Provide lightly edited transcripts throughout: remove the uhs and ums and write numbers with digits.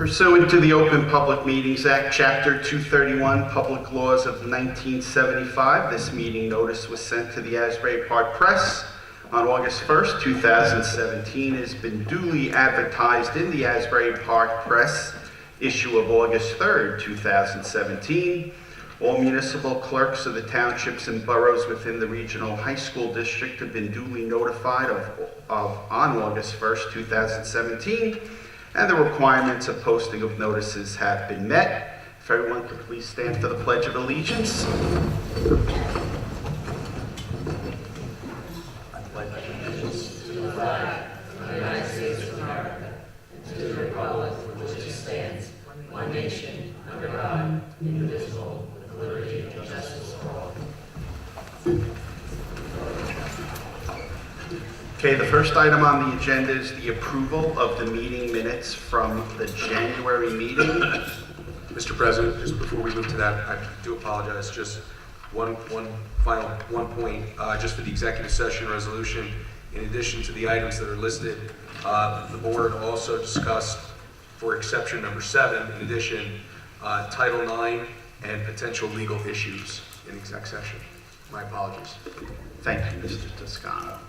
Pursuant to the Open Public Meetings Act, Chapter 231, Public Laws of 1975, this meeting notice was sent to the Asbury Park Press on August 1st, 2017. It has been duly advertised in the Asbury Park Press issue of August 3rd, 2017. All municipal clerks of the townships and boroughs within the regional high school district have been duly notified on August 1st, 2017. And the requirements of posting of notices have been met. If everyone could please stand for the Pledge of Allegiance. I pledge allegiance to the flag of the United States of America and to the republic for which it stands, one nation, under God, indivisible, with liberty and justice for all. Okay, the first item on the agenda is the approval of the meeting minutes from the January meeting. Mr. President, just before we move to that, I do apologize. Just one final point, just for the executive session resolution. In addition to the items that are listed, the board also discussed, for exception number 7, in addition, Title IX and potential legal issues in exec session. My apologies. Thank you, Mr. Toscano.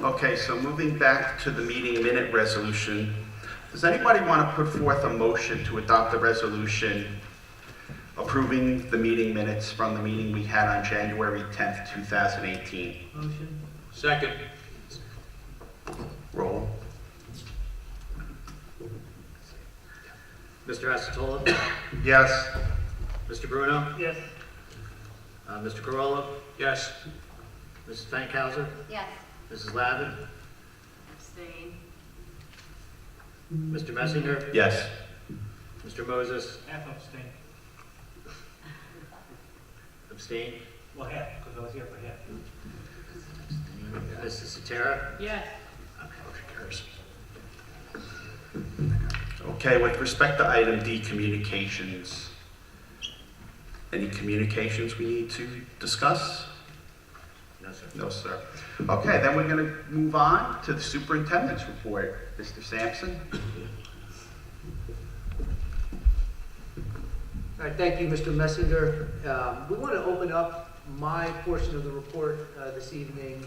Okay, so moving back to the meeting minute resolution, does anybody want to put forth a motion to adopt a resolution approving the meeting minutes from the meeting we had on January 10th, 2018? Motion. Second. Roll. Mr. Acetola? Yes. Mr. Bruno? Yes. Mr. Corolla? Yes. Mrs. Fankhauser? Yes. Mrs. Lavin? Abstain. Mr. Messinger? Yes. Mr. Moses? Half abstain. Abstain? Well, half, because I was here for half. Mrs. Satara? Yes. Okay, with respect to item D, communications, any communications we need to discuss? No, sir. No, sir. Okay, then we're going to move on to the superintendent's report. Mr. Sampson? All right, thank you, Mr. Messinger. We want to open up my portion of the report this evening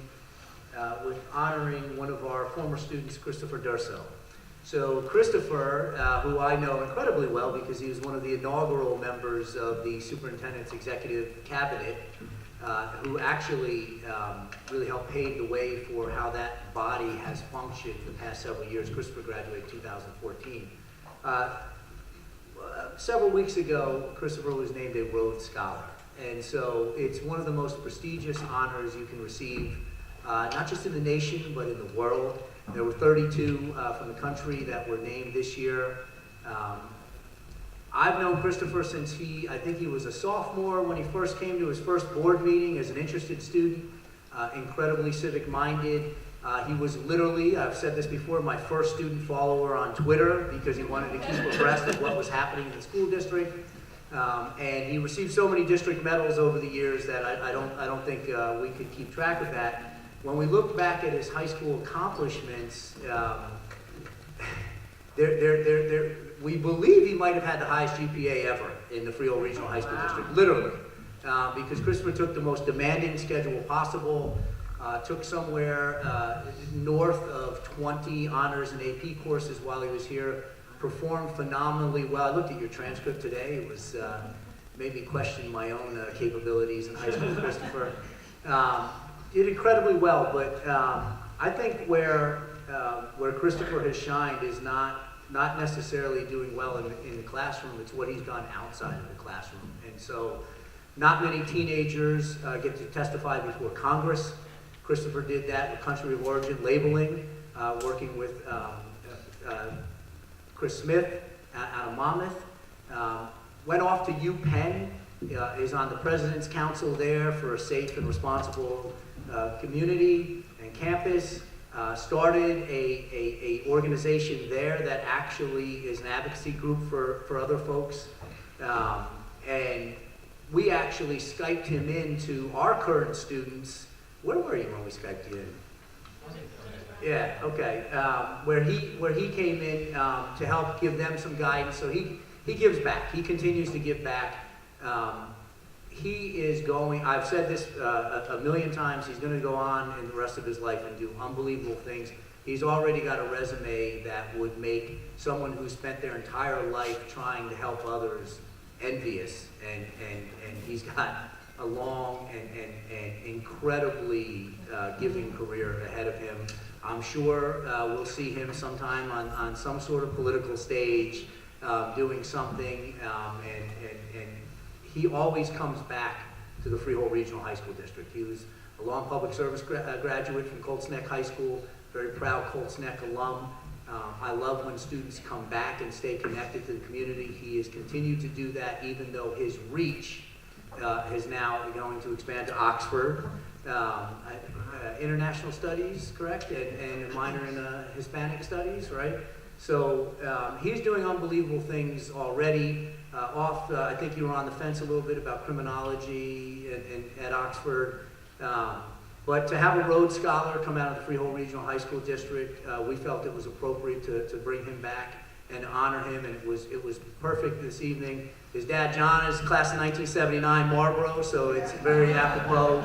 with honoring one of our former students, Christopher Durso. So Christopher, who I know incredibly well because he was one of the inaugural members of the superintendent's executive cabinet, who actually really helped pave the way for how that body has functioned the past several years. Christopher graduated in 2014. Several weeks ago, Christopher was named a Rhodes Scholar. And so it's one of the most prestigious honors you can receive, not just in the nation, but in the world. There were 32 from the country that were named this year. I've known Christopher since I think he was a sophomore when he first came to his first board meeting as an interested student, incredibly civic-minded. He was literally, I've said this before, my first student follower on Twitter because he wanted to keep abreast of what was happening in the school district. And he received so many district medals over the years that I don't think we could keep track of that. When we look back at his high school accomplishments, we believe he might have had the highest GPA ever in the Freehold Regional High School District, literally, because Christopher took the most demanding schedule possible, took somewhere north of 20 honors and AP courses while he was here, performed phenomenally well. I looked at your transcript today. It was made me question my own capabilities in high school, Christopher. Did incredibly well, but I think where Christopher has shined is not necessarily doing well in the classroom. It's what he's done outside of the classroom. And so not many teenagers get to testify before Congress. Christopher did that with country of origin labeling, working with Chris Smith out of Monmouth. Went off to UPenn, is on the President's Council there for a safe and responsible community and campus. Started a organization there that actually is an advocacy group for other folks. And we actually Skyped him into our current students. Where were you when we Skyped you in? Yeah, okay. Where he came in to help give them some guidance. So he gives back. He continues to give back. He is going, I've said this a million times, he's going to go on in the rest of his life and do unbelievable things. He's already got a resume that would make someone who spent their entire life trying to help others envious. And he's got a long and incredibly giving career ahead of him. I'm sure we'll see him sometime on some sort of political stage doing something, and he always comes back to the Freehold Regional High School District. He was a long public service graduate from Colts Neck High School, very proud Colts Neck alum. I love when students come back and stay connected to the community. He has continued to do that even though his reach is now going to expand to Oxford. International studies, correct? And a minor in Hispanic studies, right? So he's doing unbelievable things already. I think you were on the fence a little bit about criminology at Oxford. But to have a Rhodes Scholar come out of the Freehold Regional High School District, we felt it was appropriate to bring him back and honor him, and it was perfect this evening. His dad, John, is class of 1979 Marlboro, so it's very apropos.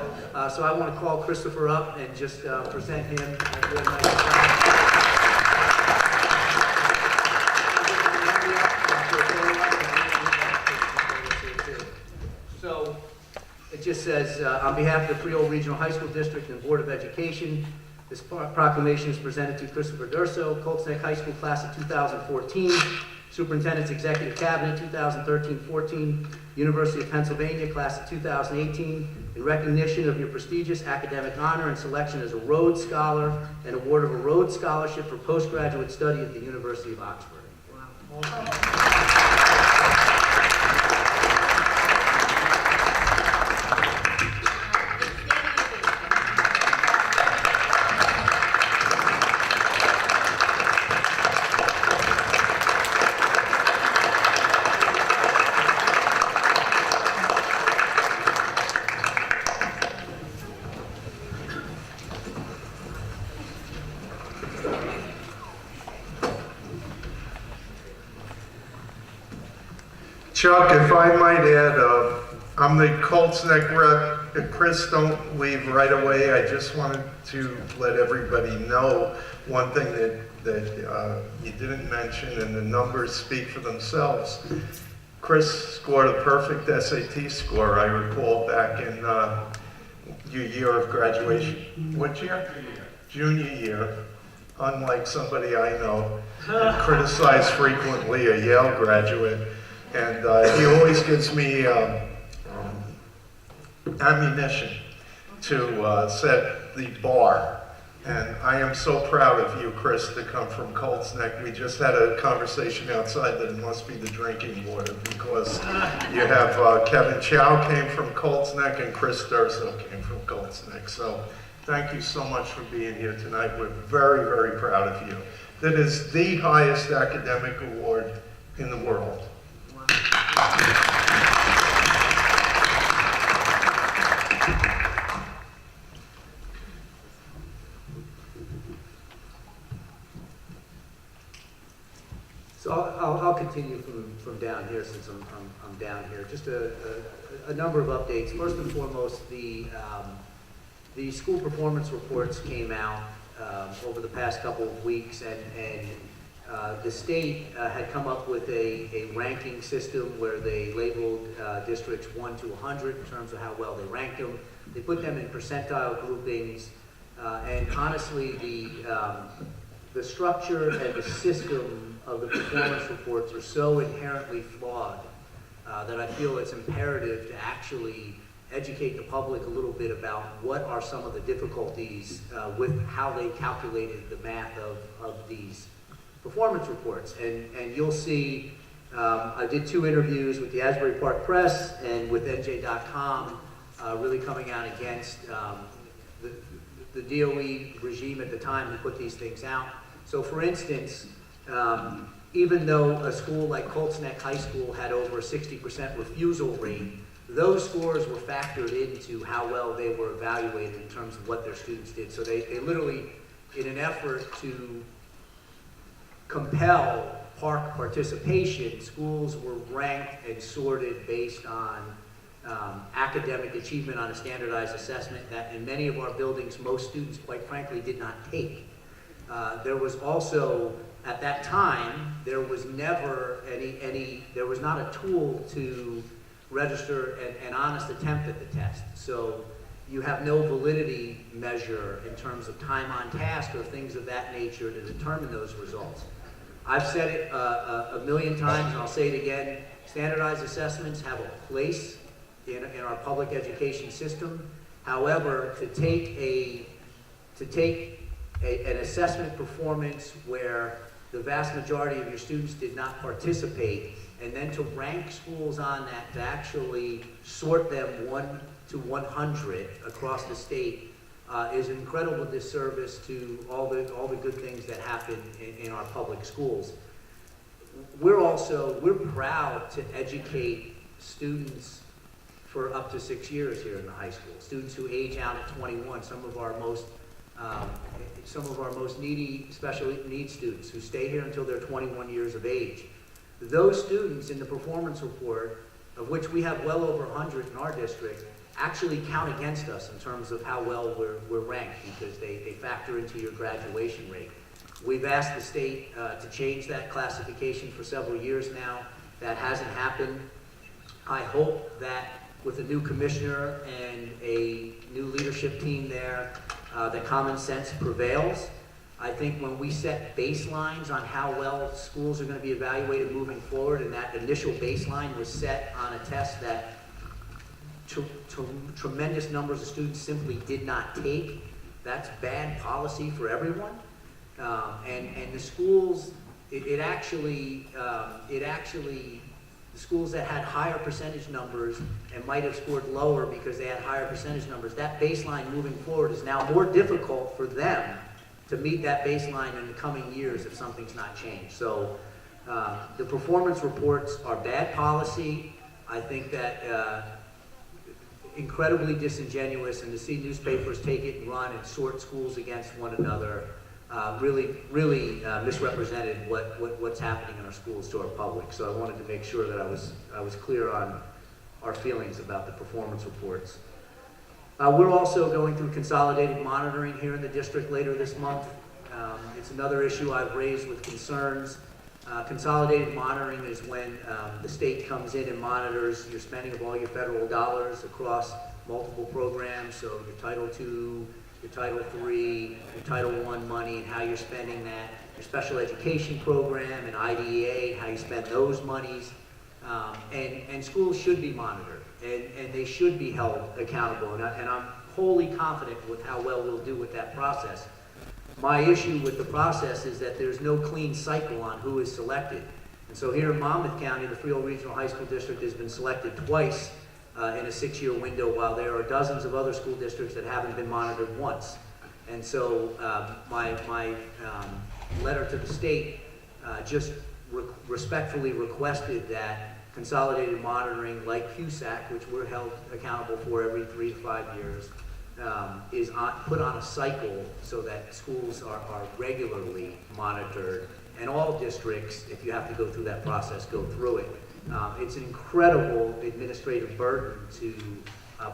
So I want to call Christopher up and just present him. So it just says, on behalf of the Freehold Regional High School District and Board of Education, this proclamation is presented to Christopher Durso, Colts Neck High School class of 2014, Superintendent's Executive Cabinet 2013-14, University of Pennsylvania class of 2018, in recognition of your prestigious academic honor and selection as a Rhodes Scholar and award of a Rhodes Scholarship for postgraduate study at the University of Oxford. Chuck, if I might add, I'm the Colts Neck rep. Chris, don't leave right away. I just wanted to let everybody know one thing that you didn't mention, and the numbers speak for themselves. Chris scored a perfect SAT score, I recall, back in your year of graduation. What year? Junior year. Unlike somebody I know, and criticized frequently, a Yale graduate. And he always gives me ammunition to set the bar. And I am so proud of you, Chris, to come from Colts Neck. We just had a conversation outside that it must be the drinking water, because you have Kevin Chow came from Colts Neck and Chris Durso came from Colts Neck. So thank you so much for being here tonight. We're very, very proud of you. That is the highest academic award in the world. So I'll continue from down here, since I'm down here. Just a number of updates. First and foremost, the school performance reports came out over the past couple of weeks, and the state had come up with a ranking system where they labeled districts 1 to 100 in terms of how well they ranked them. They put them in percentile groupings, and honestly, the structure and the system of the performance reports are so inherently flawed that I feel it's imperative to actually educate the public a little bit about what are some of the difficulties with how they calculated the math of these performance reports. And you'll see, I did 2 interviews with the Asbury Park Press and with NJ.com, really coming out against the DOE regime at the time who put these things out. So for instance, even though a school like Colts Neck High School had over a 60% refusal rate, those scores were factored into how well they were evaluated in terms of what their students did. So they literally in an effort to compel park participation, schools were ranked and sorted based on academic achievement on a standardized assessment that in many of our buildings, most students, quite frankly, did not take. There was also, at that time, there was never there was not a tool to register an honest attempt at the test. So you have no validity measure in terms of time on task or things of that nature to determine those results. I've said it a million times, and I'll say it again, standardized assessments have a place in our public education system. However, to take an assessment performance where the vast majority of your students did not participate, and then to rank schools on that, to actually sort them 1 to 100 across the state, is an incredible disservice to all the good things that happen in our public schools. We're proud to educate students for up to 6 years here in the high school. Students who age out at 21, some of our most needy special needs students who stay here until they're 21 years of age. Those students in the performance report, of which we have well over 100 in our district, actually count against us in terms of how well we're ranked because they factor into your graduation rate. We've asked the state to change that classification for several years now. That hasn't happened. I hope that with a new commissioner and a new leadership team there, that common sense prevails. I think when we set baselines on how well schools are going to be evaluated moving forward, and that initial baseline was set on a test that tremendous numbers of students simply did not take, that's bad policy for everyone. And the schools, the schools that had higher percentage numbers and might have scored lower because they had higher percentage numbers, that baseline moving forward is now more difficult for them to meet that baseline in the coming years if something's not changed. So the performance reports are bad policy. I think that incredibly disingenuous, and to see newspapers take it and run and sort schools against one another really misrepresented what's happening in our schools to our public. So I wanted to make sure that I was clear on our feelings about the performance reports. We're also going through consolidated monitoring here in the district later this month. It's another issue I've raised with concerns. Consolidated monitoring is when the state comes in and monitors your spending of all your federal dollars across multiple programs, so your Title II, your Title III, your Title I money, and how you're spending that, your special education program and IDEA, how you spend those monies. And schools should be monitored, and they should be held accountable, and I'm wholly confident with how well we'll do with that process. My issue with the process is that there's no clean cycle on who is selected. And so here in Monmouth County, the Freehold Regional High School District has been selected twice in a 6-year window, while there are dozens of other school districts that haven't been monitored once. And so my letter to the state just respectfully requested that consolidated monitoring, like QSAC, which we're held accountable for every 3 to 5 years, is put on a cycle so that schools are regularly monitored, and all districts, if you have to go through that process, go through it. It's an incredible administrative burden to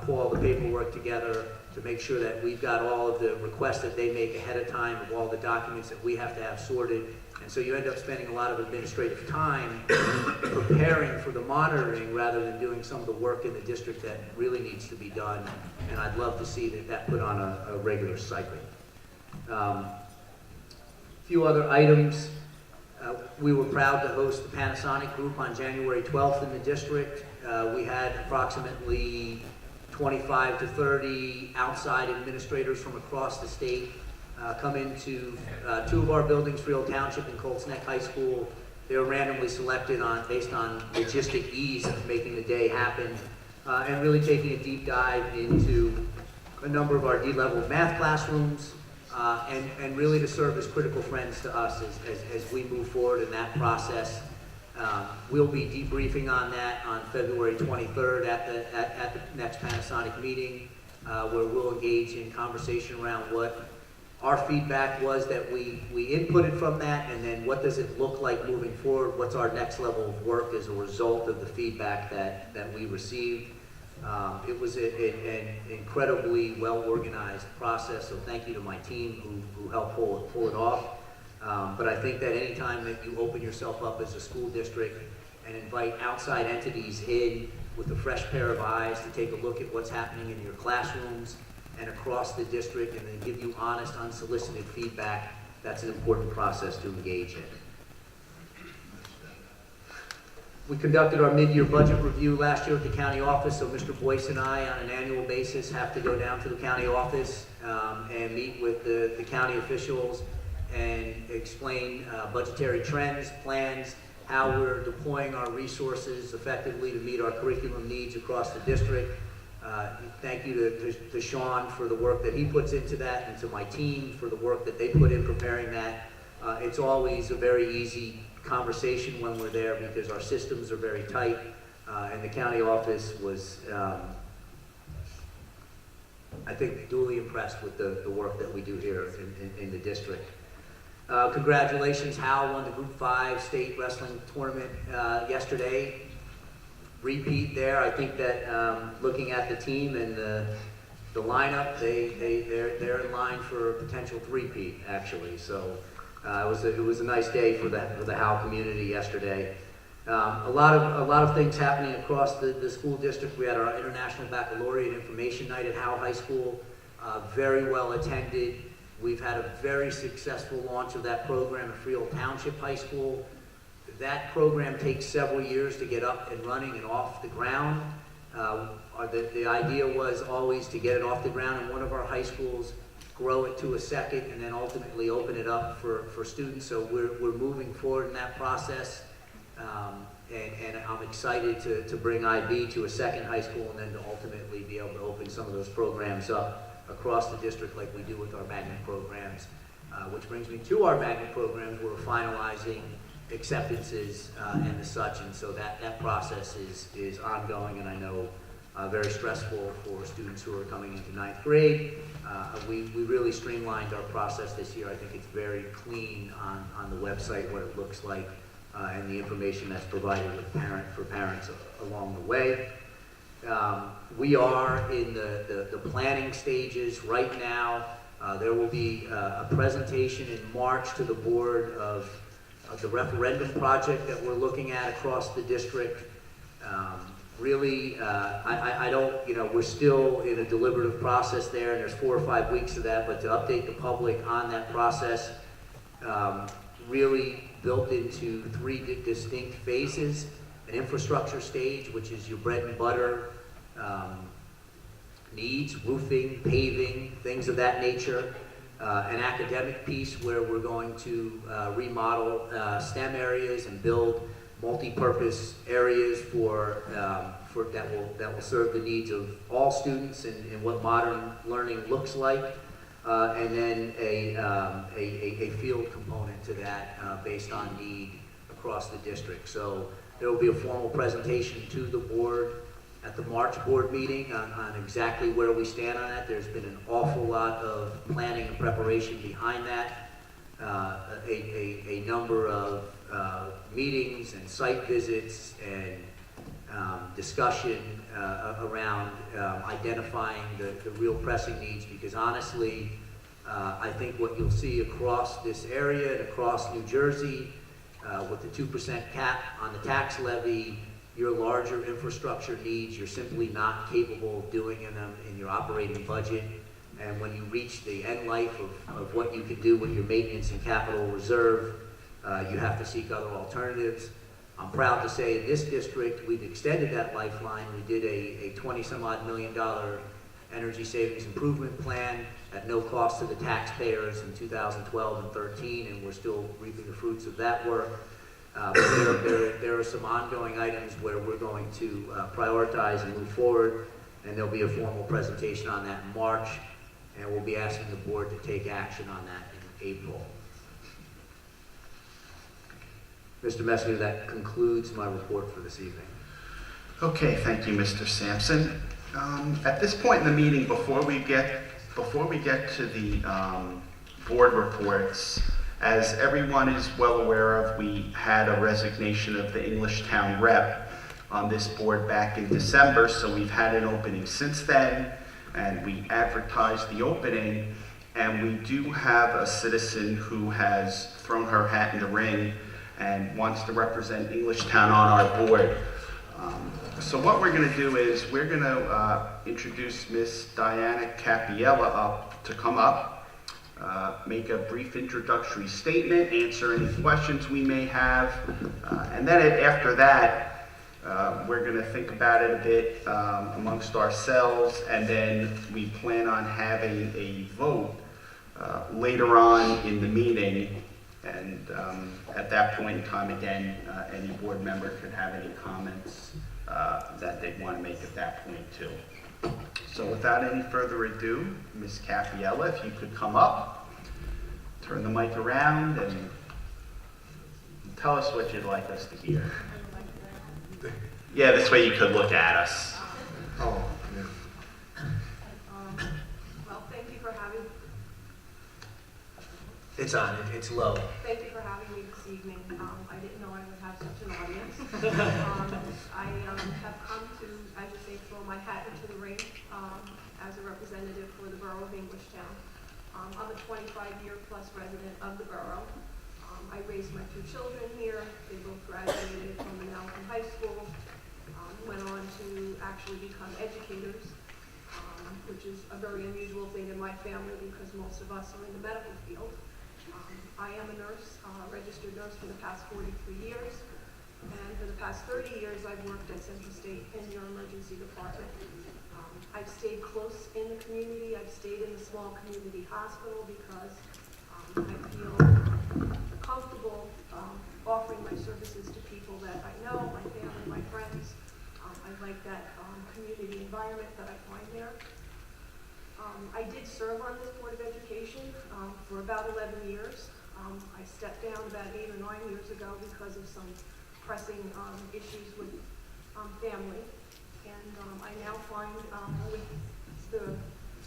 pull all the paperwork together, to make sure that we've got all of the requests that they make ahead of time of all the documents that we have to have sorted. And so you end up spending a lot of administrative time preparing for the monitoring rather than doing some of the work in the district that really needs to be done. And I'd love to see that put on a regular cycle. A few other items. We were proud to host the Panasonic Group on January 12th in the district. We had approximately 25 to 30 outside administrators from across the state come into 2 of our buildings, Freehold Township and Colts Neck High School. They were randomly selected based on logistic ease of making the day happen, and really taking a deep dive into a number of our D-level math classrooms, and really to serve as critical friends to us as we move forward in that process. We'll be debriefing on that on February 23rd at the next Panasonic meeting, where we'll engage in conversation around what Our feedback was that we inputted from that, and then what does it look like moving forward? What's our next level of work as a result of the feedback that we received? It was an incredibly well-organized process, so thank you to my team who helped pull it off. But I think that anytime that you open yourself up as a school district and invite outside entities in with a fresh pair of eyes to take a look at what's happening in your classrooms and across the district, and then give you honest, unsolicited feedback, that's an important process to engage in. We conducted our mid-year budget review last year at the county office, so Mr. Boyce and I, on an annual basis, have to go down to the county office and meet with the county officials and explain budgetary trends, plans, how we're deploying our resources effectively to meet our curriculum needs across the district. Thank you to Sean for the work that he puts into that, and to my team for the work that they put in preparing that. It's always a very easy conversation when we're there because our systems are very tight, and the county office was, I think, duly impressed with the work that we do here in the district. Congratulations, Hal won the Group 5 state wrestling tournament yesterday. Repeat there. I think that looking at the team and the lineup, they're in line for a potential three-peat actually. So it was a nice day for the Hal community yesterday. A lot of things happening across the school district. We had our International Baccalaureate Information Night at Hal High School, very well attended. We've had a very successful launch of that program at Freehold Township High School. That program takes several years to get up and running and off the ground. The idea was always to get it off the ground in one of our high schools, grow it to a second, and then ultimately open it up for students. So we're moving forward in that process. And I'm excited to bring IB to a second high school and then to ultimately be able to open some of those programs up across the district like we do with our magnet programs. Which brings me to our magnet programs. We're finalizing acceptances and the such, and so that process is ongoing, and I know very stressful for students who are coming into 9th grade. We really streamlined our process this year. I think it's very clean on the website, what it looks like, and the information that's provided for parents along the way. We are in the planning stages right now. There will be a presentation in March to the board of the referendum project that we're looking at across the district. Really, I don't, we're still in a deliberative process there, and there's 4 or 5 weeks of that, but to update the public on that process, really built into 3 distinct phases: an infrastructure stage, which is your bread and butter needs, roofing, paving, things of that nature. An academic piece where we're going to remodel STEM areas and build multi-purpose areas that will serve the needs of all students and what modern learning looks like. And then a field component to that based on need across the district. So there will be a formal presentation to the board at the March board meeting on exactly where we stand on that. There's been an awful lot of planning and preparation behind that. A number of meetings and site visits and discussion around identifying the real pressing needs, because honestly, I think what you'll see across this area and across New Jersey with the 2% cap on the tax levy, your larger infrastructure needs, you're simply not capable of doing them in your operating budget. And when you reach the end life of what you can do with your maintenance and capital reserve, you have to seek other alternatives. I'm proud to say in this district, we've extended that lifeline. We did a $20-some-odd million energy savings improvement plan at no cost to the taxpayers in 2012 and 13, and we're still reaping the fruits of that work. But there are some ongoing items where we're going to prioritize and move forward, and there'll be a formal presentation on that in March, and we'll be asking the board to take action on that in April. Mr. Messenger, that concludes my report for this evening. Okay, thank you, Mr. Sampson. At this point in the meeting, before we get to the board reports. As everyone is well aware of, we had a resignation of the English Town rep on this board back in December, so we've had an opening since then, and we advertised the opening, and we do have a citizen who has thrown her hat in the ring and wants to represent English Town on our board. So what we're going to do is we're going to introduce Miss Diana Capiella up to come up, make a brief introductory statement, answer any questions we may have, and then after that, we're going to think about it a bit amongst ourselves, and then we plan on having a vote later on in the meeting. And at that point in time, again, any board member could have any comments that they'd want to make at that point too. So without any further ado, Ms. Capiella, if you could come up, turn the mic around, and tell us what you'd like us to hear. Yeah, this way you could look at us. Oh, yeah. Well, thank you for having, It's on, it's low. thank you for having me this evening. I didn't know I would have such an audience. I have come to, as you say, throw my hat into the ring as a representative for the borough of Englishtown. I'm a 25-year-plus resident of the borough. I raised my two children here. They both graduated from the Malcolm High School, went on to actually become educators, which is a very unusual thing in my family because most of us are in the medical field. I am a nurse, registered nurse for the past 43 years, and for the past 30 years I've worked at Central State in your emergency department. I've stayed close in the community. I've stayed in the small community hospital because I feel comfortable offering my services to people that I know, my family, my friends. I like that community environment that I find there. I did serve on this Board of Education for about 11 years. I stepped down about 8 or 9 years ago because of some pressing issues with family. And I now find with the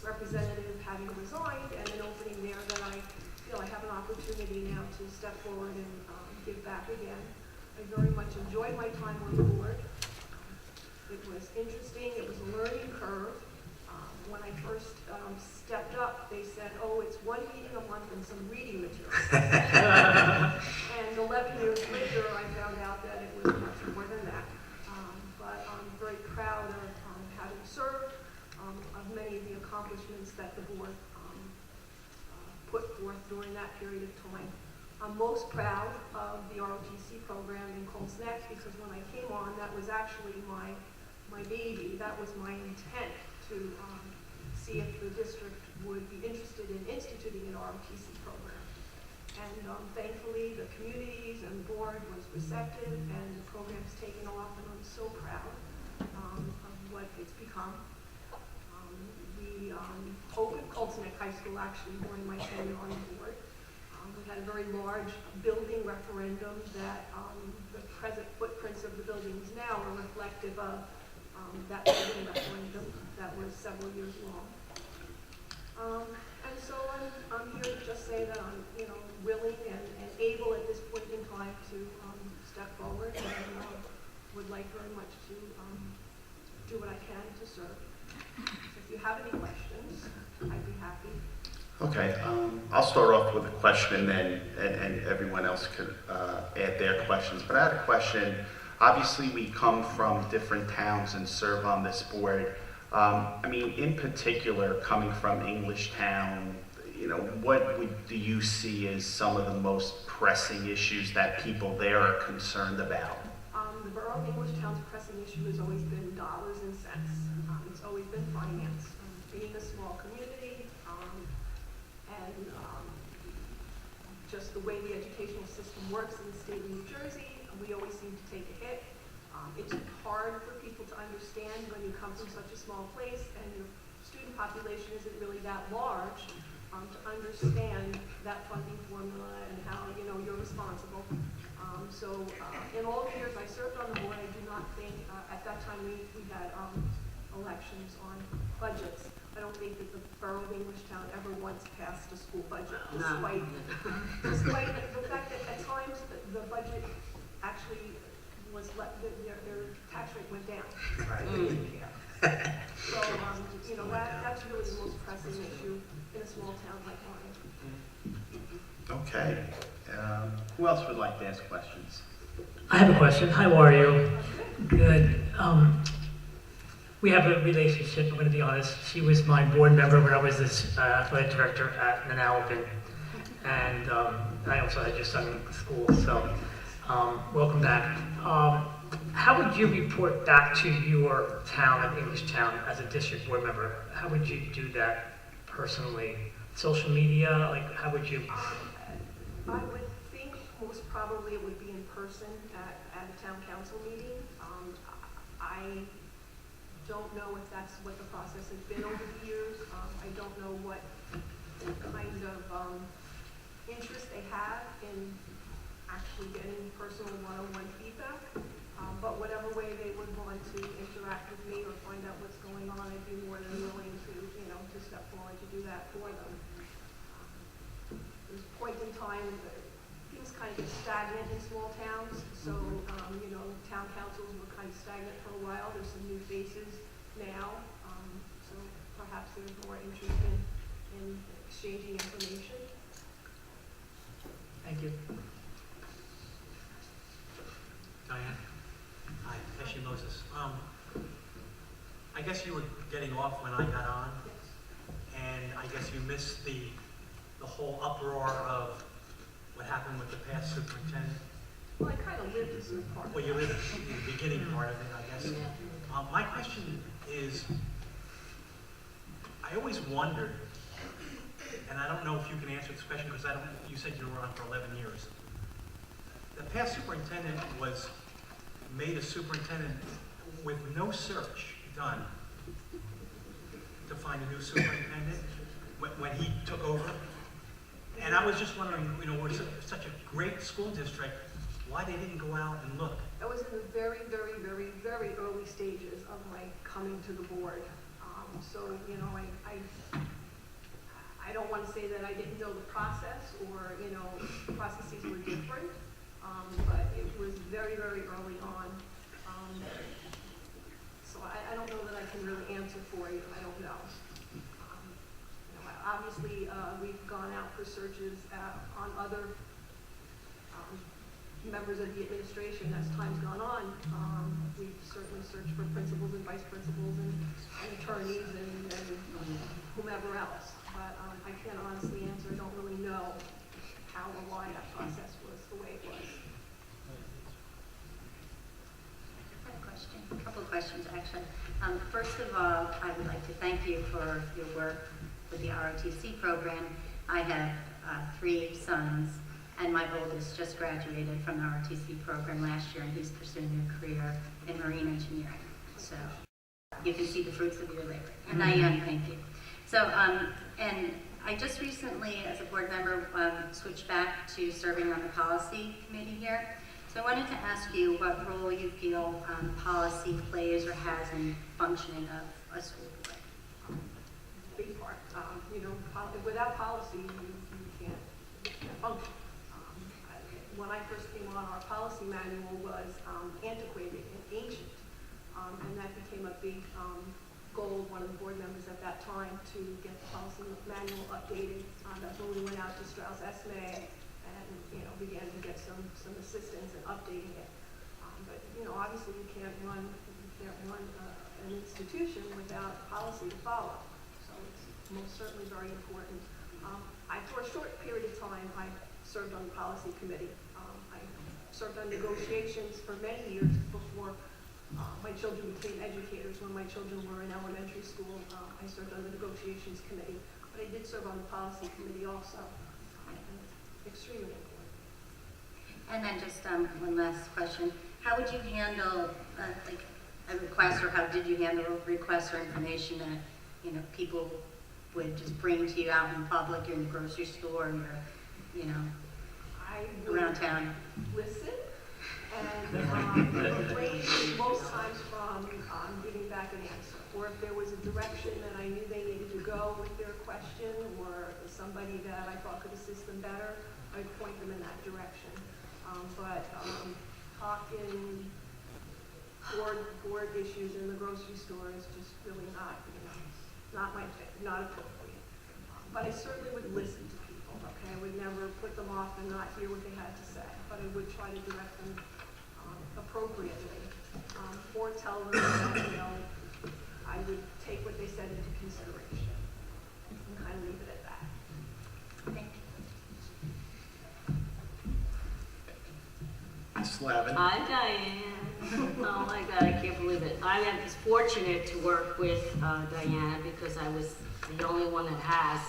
representative having resigned and an opening there that I feel I have an opportunity now to step forward and give back again. I very much enjoyed my time on the board. It was interesting. It was a learning curve. When I first stepped up, they said, oh, it's one meeting a month and some reading material. And 11 years later, I found out that it was much more than that. But I'm very proud of having served, of many of the accomplishments that the board put forth during that period of time. I'm most proud of the ROTC program in Colts Neck because when I came on, that was actually my baby. That was my intent to see if the district would be interested in instituting an ROTC program. And thankfully, the communities and the board was receptive, and the program's taken off, and I'm so proud of what it's become. We opened Colts Neck High School actually during my tenure on the board. We had a very large building referendum that the present footprints of the buildings now are reflective of that building referendum that was several years long. And so I'm here to just say that I'm, willing and able at this point in time to step forward and would like very much to do what I can to serve. So if you have any questions, I'd be happy. Okay, I'll start off with a question then, and everyone else could add their questions. But I had a question. Obviously, we come from different towns and serve on this board. In particular, coming from Englishtown, what do you see as some of the most pressing issues that people there are concerned about? The borough of Englishtown's pressing issue has always been dollars and cents. It's always been finance. Being a small community, and just the way the educational system works in the state of New Jersey, we always seem to take a hit. It's hard for people to understand when you come from such a small place and your student population isn't really that large to understand that funding formula and how you're responsible. So in all the years I served on the board, I do not think at that time we had elections on budgets. I don't think that the borough of Englishtown ever once passed a school budget, despite the fact that at times the budget actually was their tax rate went down. They didn't care. So, that's really the most pressing issue in a small town like mine. Okay. Who else would like to ask questions? I have a question. How are you? Good. We have a relationship, I'm going to be honest. She was my board member when I was this athletic director at Manalapan. And I also had your son in school, so welcome back. How would you report back to your town of Englishtown as a district board member? How would you do that personally? Social media, like how would you? I would think most probably it would be in person at a town council meeting. I don't know if that's what the process has been over the years. I don't know what kind of interest they have in actually getting personal one-on-one feedback. But whatever way they would want to interact with me or find out what's going on, I'd be more than willing to, to step forward to do that for them. There's a point in time that things kind of get stagnant in small towns, so, town councils were kind of stagnant for a while. There's some new faces now, so perhaps there's more interest in exchanging information. Thank you. Diane? Hi, Pesci Moses. I guess you were getting off when I got on, and I guess you missed the whole uproar of what happened with the past superintendent. Well, I kind of lived this part. Well, you lived in the beginning part of it, I guess. My question is, I always wondered, and I don't know if you can answer this question because you said you were on for 11 years. The past superintendent was made a superintendent with no search done to find a new superintendent when he took over. And I was just wondering, we're such a great school district, why they didn't go out and look. That was in the very, very, very, very early stages of my coming to the board. So, I don't want to say that I didn't know the process or, processes were different, but it was very, very early on. So I don't know that I can really answer for you. I don't know. Obviously, we've gone out for searches on other members of the administration as time's gone on. We've certainly searched for principals and vice principals and attorneys and whomever else. But I can't honestly answer. I don't really know how or why that process was the way it was. I have a question, a couple of questions actually. First of all, I would like to thank you for your work with the ROTC program. I have 3 sons, and my oldest just graduated from the ROTC program last year, and he's pursuing a career in marine engineering. So you can see the fruits of your labor, and I am, thank you. So, and I just recently, as a board member, switched back to serving on the policy committee here. So I wanted to ask you what role you feel policy plays or has in functioning of a school board. Big part. Without policy, you can't function. When I first came on, our policy manual was antiquated and ancient, and that became a big goal of one of the board members at that time to get the policy manual updated. That's when we went out to Strauss Esme and began to get some assistance in updating it. But obviously you can't run an institution without policy to follow. So it's most certainly very important. For a short period of time, I served on the policy committee. I served on negotiations for many years before my children became educators. When my children were in elementary school, I served on the negotiations committee. But I did serve on the policy committee also. Extremely important. And then just one last question. How would you handle like a request, or how did you handle requests or information that people would just bring to you out in public, or in the grocery store, or I around town? Listen and refrain most times from giving back back an answer. Or if there was a direction that I knew they needed to go with their question, or somebody that I thought could assist them better, I'd point them in that direction. But talking board issues in the grocery store is just really not, not my thing, not appropriate. But I certainly would listen to people, okay? I would never put them off and not hear what they had to say, but I would try to direct them appropriately, or tell them that, I would take what they said into consideration and kind of leave it at that. Thank you. Ms. Slavin? Hi, Diane. Oh my God, I can't believe it. I am fortunate to work with Diana because I was the only one that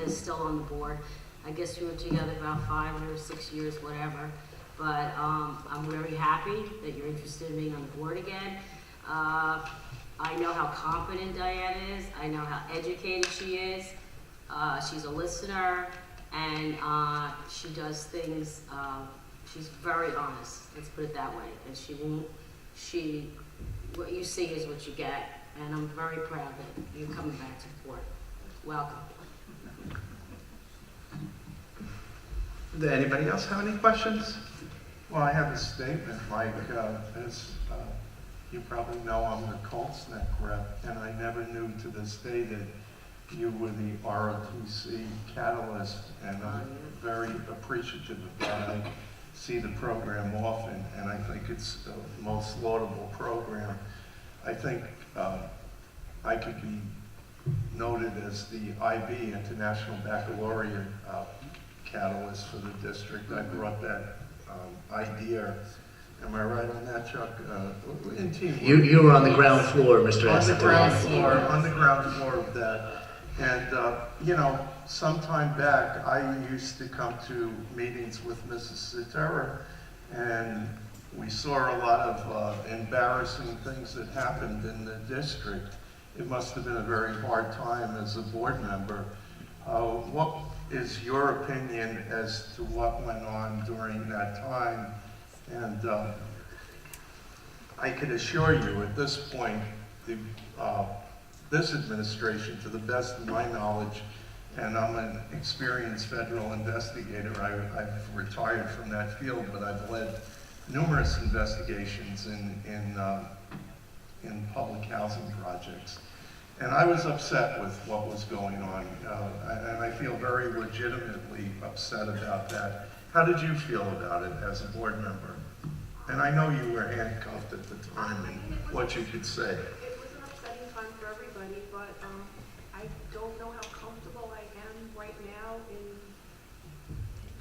is still on the board. I guess we were together about 5 or 6 years, whatever. But I'm very happy that you're interested in being on the board again. I know how competent Diana is. I know how educated she is. She's a listener, and she does things. She's very honest. Let's put it that way. And what you see is what you get. And I'm very proud that you're coming back to the board. Welcome. Does anybody else have any questions? Well, I have a statement, Mike. As you probably know, I'm the Colts Neck rep, and I never knew to this day that you were the ROTC catalyst, and I'm very appreciative of that. I see the program often, and I think it's the most laudable program. I think I could be noted as the IB, International Baccalaureate catalyst for the district. I brought that idea. Am I right on that, Chuck? In teamwork. You were on the ground floor, Mr. On the Essex. ground floor of that. And, sometime back, I used to come to meetings with Mrs. Cetera, and we saw a lot of embarrassing things that happened in the district. It must have been a very hard time as a board member. What is your opinion as to what went on during that time? And I can assure you at this point, this administration, to the best of my knowledge, and I'm an experienced federal investigator, I've retired from that field, but I've led numerous investigations in public housing projects. And I was upset with what was going on, and I feel very legitimately upset about that. How did you feel about it as a board member? And I know you were handcuffed at the time and what you could say. It was an upsetting time for everybody, but I don't know how comfortable I am right now in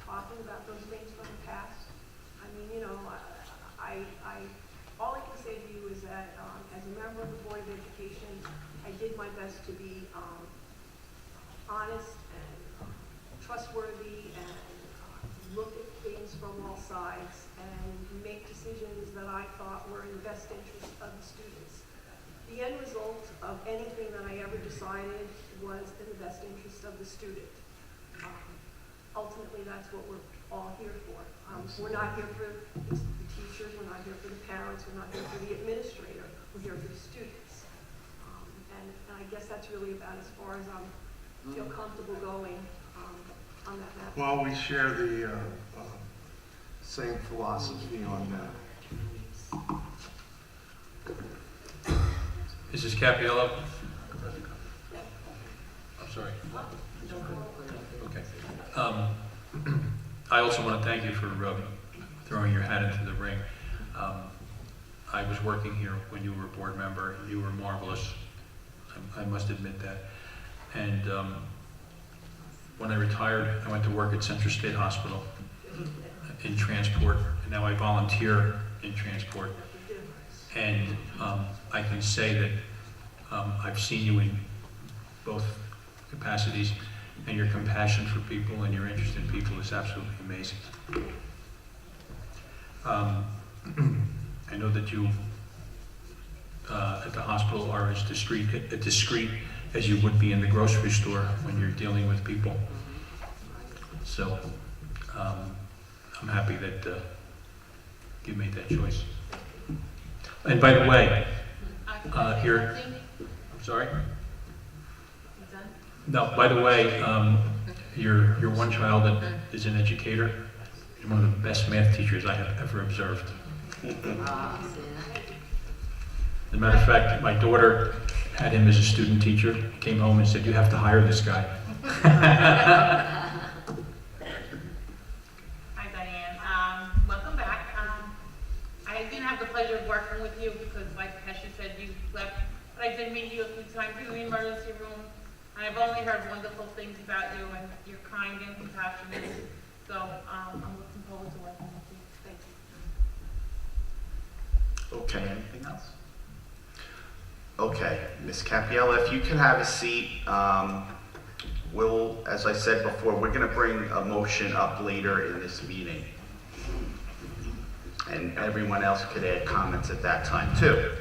talking about those things from the past. I mean, all I can say to you is that as a member of the Board of Education, I did my best to be honest and trustworthy and look at things from all sides and make decisions that I thought were in the best interest of the students. The end result of anything that I ever decided was in the best interest of the student. Ultimately, that's what we're all here for. We're not here for the teachers, we're not here for the parents, we're not here for the administrator, we're here for the students. And I guess that's really about as far as I feel comfortable going on that matter. Well, we share the same philosophy on that. Mrs. Capiello? I'm sorry. Okay. I also want to thank you for throwing your hat into the ring. I was working here when you were a board member. You were marvelous. I must admit that. And when I retired, I went to work at Central State Hospital in transport, and now I volunteer in transport. And I can say that I've seen you in both capacities, and your compassion for people and your interest in people is absolutely amazing. I know that you at the hospital are as discreet as you would be in the grocery store when you're dealing with people. So I'm happy that you made that choice. And by the way, here. I'm sorry? You done? No, by the way, your one child that is an educator, you're one of the best math teachers I have ever observed. As a matter of fact, my daughter had him as a student teacher, came home and said, "You have to hire this guy." Hi, Diane. Welcome back. I didn't have the pleasure of working with you because, like Hesha said, you left, but I did meet you a few times in the emergency room, and I've only heard wonderful things about you, and you're kind and compassionate. So I'm looking forward to working with you. Thank you. Okay, anything else? Okay, Ms. Capiella, if you can have a seat. We'll, as I said before, we're going to bring a motion up later in this meeting. And everyone else could add comments at that time, too.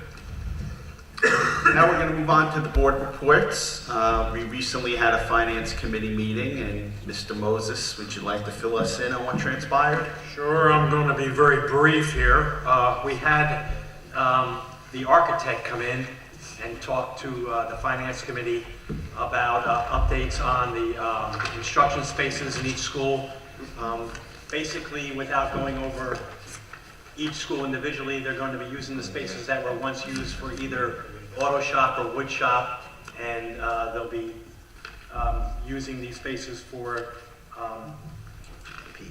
Now we're going to move on to the board reports. We recently had a finance committee meeting, and Mr. Moses, would you like to fill us in on what transpired? Sure, I'm going to be very brief here. We had the architect come in and talk to the finance committee about updates on the instruction spaces in each school. Basically, without going over each school individually, they're going to be using the spaces that were once used for either auto shop or wood shop, and they'll be using these spaces for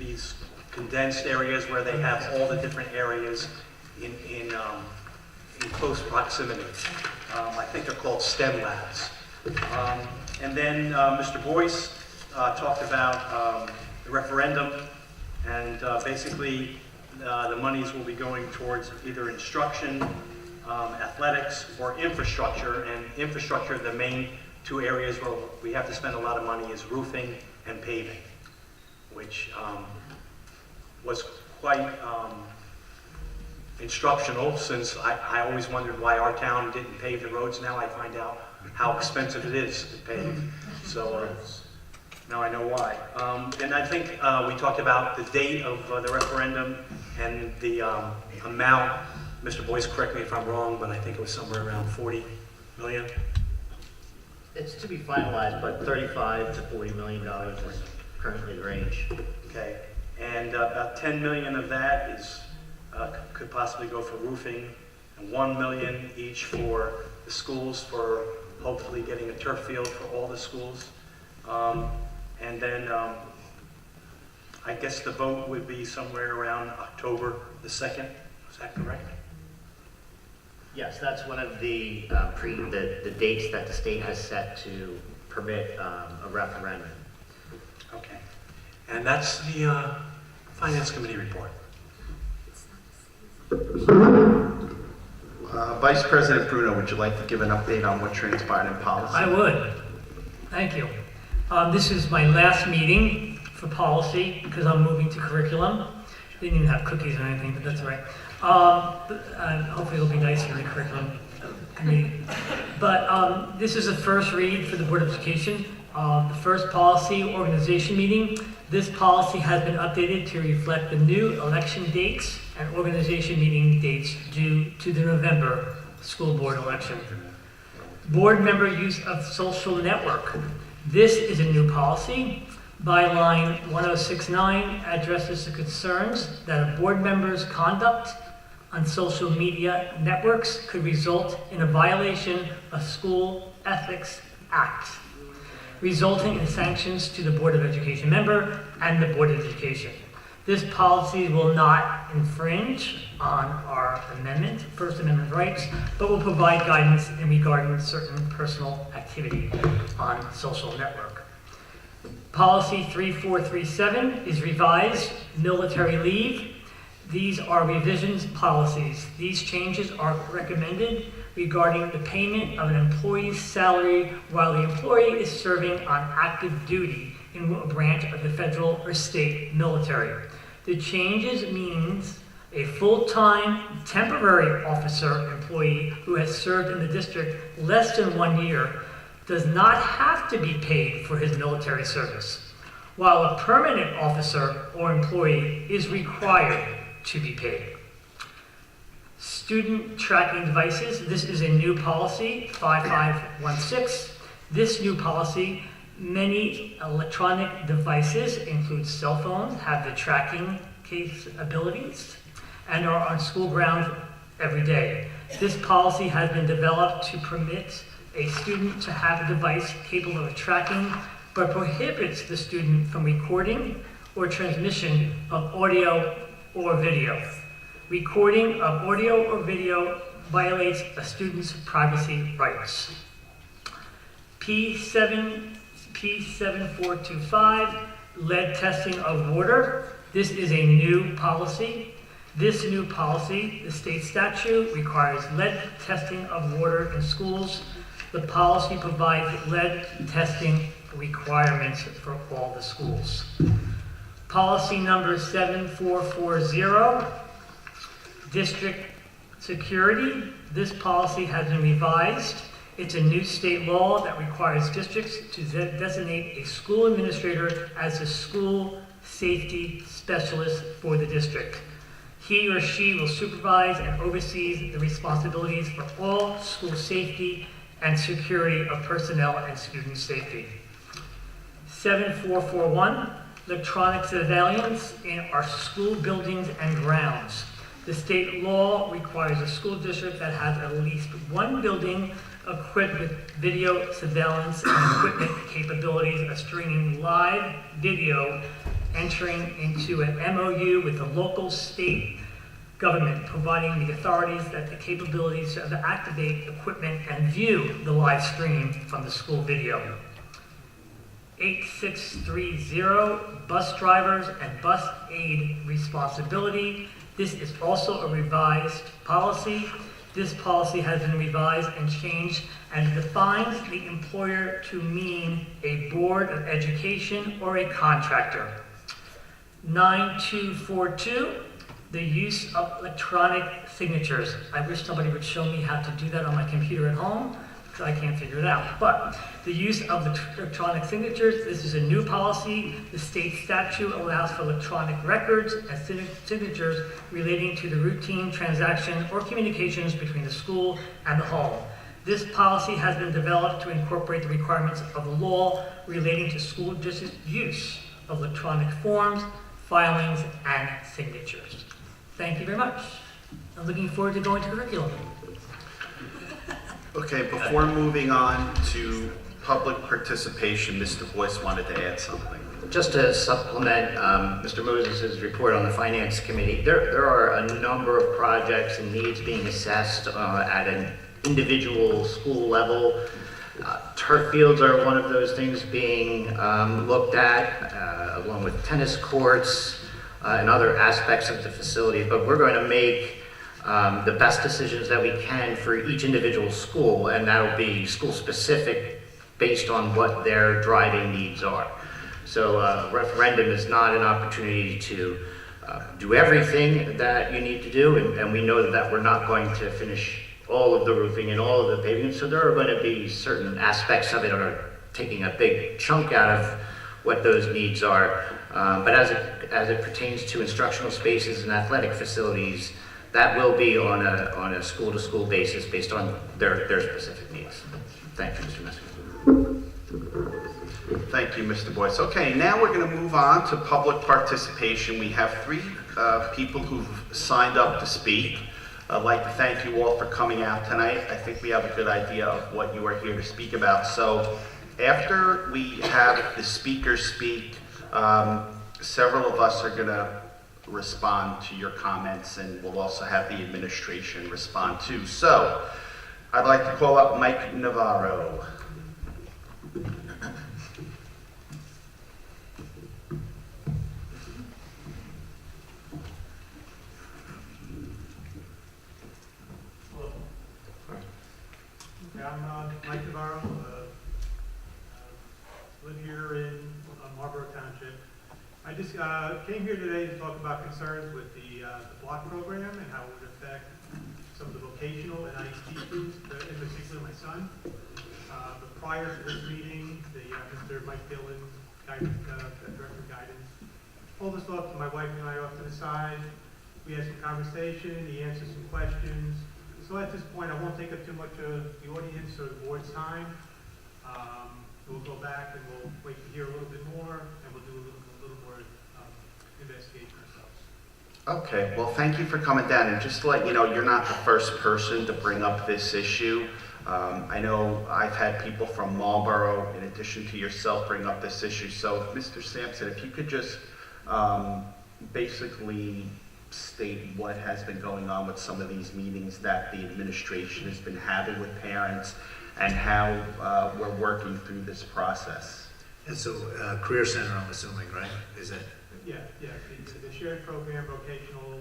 these condensed areas where they have all the different areas in close proximity. I think they're called STEM labs. And then Mr. Boyce talked about the referendum, and basically the monies will be going towards either instruction, athletics, or infrastructure. And infrastructure, the main two areas where we have to spend a lot of money is roofing and paving, which was quite instructional, since I always wondered why our town didn't pave the roads. Now I find out how expensive it is to pave. So now I know why. And I think we talked about the date of the referendum and the amount. Mr. Boyce, correct me if I'm wrong, but I think it was somewhere around 40 million. It's to be finalized, but $35 to $40 million is currently the range. Okay, and about 10 million of that is could possibly go for roofing, and 1 million each for the schools, for hopefully getting a turf field for all the schools. And then I guess the vote would be somewhere around October the 2nd. Is that correct? Yes, that's one of the the dates that the state has set to permit a referendum. Okay. And that's the Finance Committee report. Vice President Bruno, would you like to give an update on what transpired in policy? I would. Thank you. This is my last meeting for policy because I'm moving to curriculum. Didn't even have cookies or anything, but that's all right. And hopefully it'll be nice here in the curriculum committee. But this is a first read for the Board of Education. The first policy organization meeting. This policy has been updated to reflect the new election dates and organization meeting dates due to the November school board election. Board member use of social network. This is a new policy. Byline 1069 addresses the concerns that a board member's conduct on social media networks could result in a violation of School Ethics Act, resulting in sanctions to the Board of Education member and the Board of Education. This policy will not infringe on our amendment, First Amendment rights, but will provide guidance in regarding certain personal activity on social network. Policy 3437 is revised, military leave. These are revisions policies. These changes are recommended regarding the payment of an employee's salary while the employee is serving on active duty in a branch of the federal or state military. The changes means a full-time temporary officer employee who has served in the district less than 1 year does not have to be paid for his military service, while a permanent officer or employee is required to be paid. Student tracking devices, this is a new policy, 5516. This new policy, many electronic devices, include cell phones, have the tracking capabilities and are on school grounds every day. This policy has been developed to permit a student to have a device capable of tracking, but prohibits the student from recording or transmission of audio or video. Recording of audio or video violates a student's privacy rights. P7425, lead testing of water. This is a new policy. This new policy, the state statute, requires lead testing of water in schools. The policy provides lead testing requirements for all the schools. Policy number 7440, district security. This policy has been revised. It's a new state law that requires districts to designate a school administrator as a school safety specialist for the district. He or she will supervise and oversee the responsibilities for all school safety and security of personnel and student safety. 7441, electronic surveillance in our school buildings and grounds. The state law requires a school district that has at least one building equipped with video surveillance and equipment capabilities of streaming live video, entering into an MOU with the local state government, providing the authorities that the capabilities to activate equipment and view the live stream from the school video. 8630, bus drivers and bus aid responsibility. This is also a revised policy. This policy has been revised and changed and defines the employer to mean a board of education or a contractor. 9242, the use of electronic signatures. I wish somebody would show me how to do that on my computer at home, because I can't figure it out. But the use of the electronic signatures, this is a new policy. The state statute allows for electronic records and signatures relating to the routine transaction or communications between the school and the home. This policy has been developed to incorporate the requirements of the law relating to school district use of electronic forms, filings, and signatures. Thank you very much. I'm looking forward to going to curriculum. Okay, before moving on to public participation, Mr. Boyce wanted to add something. Just to supplement Mr. Moses' report on the Finance Committee, there are a number of projects and needs being assessed at an individual school level. Turf fields are one of those things being looked at, along with tennis courts and other aspects of the facility. But we're going to make the best decisions that we can for each individual school, and that will be school-specific based on what their driving needs are. So referendum is not an opportunity to do everything that you need to do, and we know that we're not going to finish all of the roofing and all of the paving, so there are going to be certain aspects of it that are taking a big chunk out of what those needs are. But as it pertains to instructional spaces and athletic facilities, that will be on a school-to-school basis based on their specific needs. Thank you, Mr. Messer. Thank you, Mr. Boyce. Okay, now we're going to move on to public participation. We have three people who've signed up to speak. I'd like to thank you all for coming out tonight. I think we have a good idea of what you are here to speak about. So after we have the speakers speak, several of us are going to respond to your comments, and we'll also have the administration respond too. So I'd like to call up Mike Navarro. I'm Mike Navarro, live here in Marlborough Township. I just came here today to talk about concerns with the block program and how it would affect some of the vocational and IST students, in particular my son. But prior to this meeting, Mr. Mike Dillon, Director of Guidance, pulled us off, my wife and I off to the side, we had some conversation, he answered some questions. So at this point, I won't take up too much of the audience or the board's time. We'll go back and we'll wait to hear a little bit more, and we'll do a little more investigation ourselves. Okay, well, thank you for coming down, and just to let you know, you're not the first person to bring up this issue. I know I've had people from Marlboro, in addition to yourself, bring up this issue. So, Mr. Sampson, if you could just basically state what has been going on with some of these meetings that the administration has been having with parents, and how we're working through this process. And so, Career Center, I'm assuming, right? Is it? Yeah, the shared program, vocational.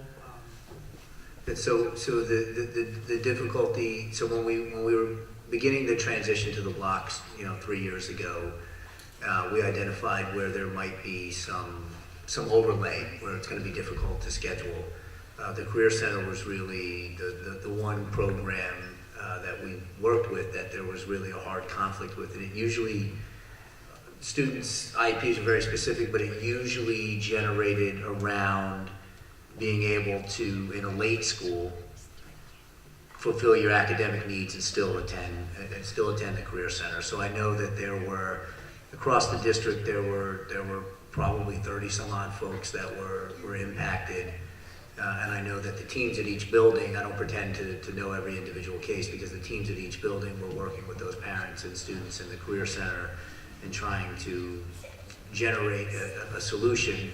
And so the difficulty, so when we were beginning the transition to the blocks, 3 years ago, we identified where there might be some overlay, where it's going to be difficult to schedule. The Career Center was really the one program that we worked with that there was really a hard conflict with. And it usually, students' IEPs are very specific, but it usually generated around being able to, in a late school, fulfill your academic needs and still attend the Career Center. So I know that there were, across the district, there were probably 30 some odd folks that were impacted. And I know that the teams at each building, I don't pretend to know every individual case, because the teams at each building were working with those parents and students in the Career Center and trying to generate a solution.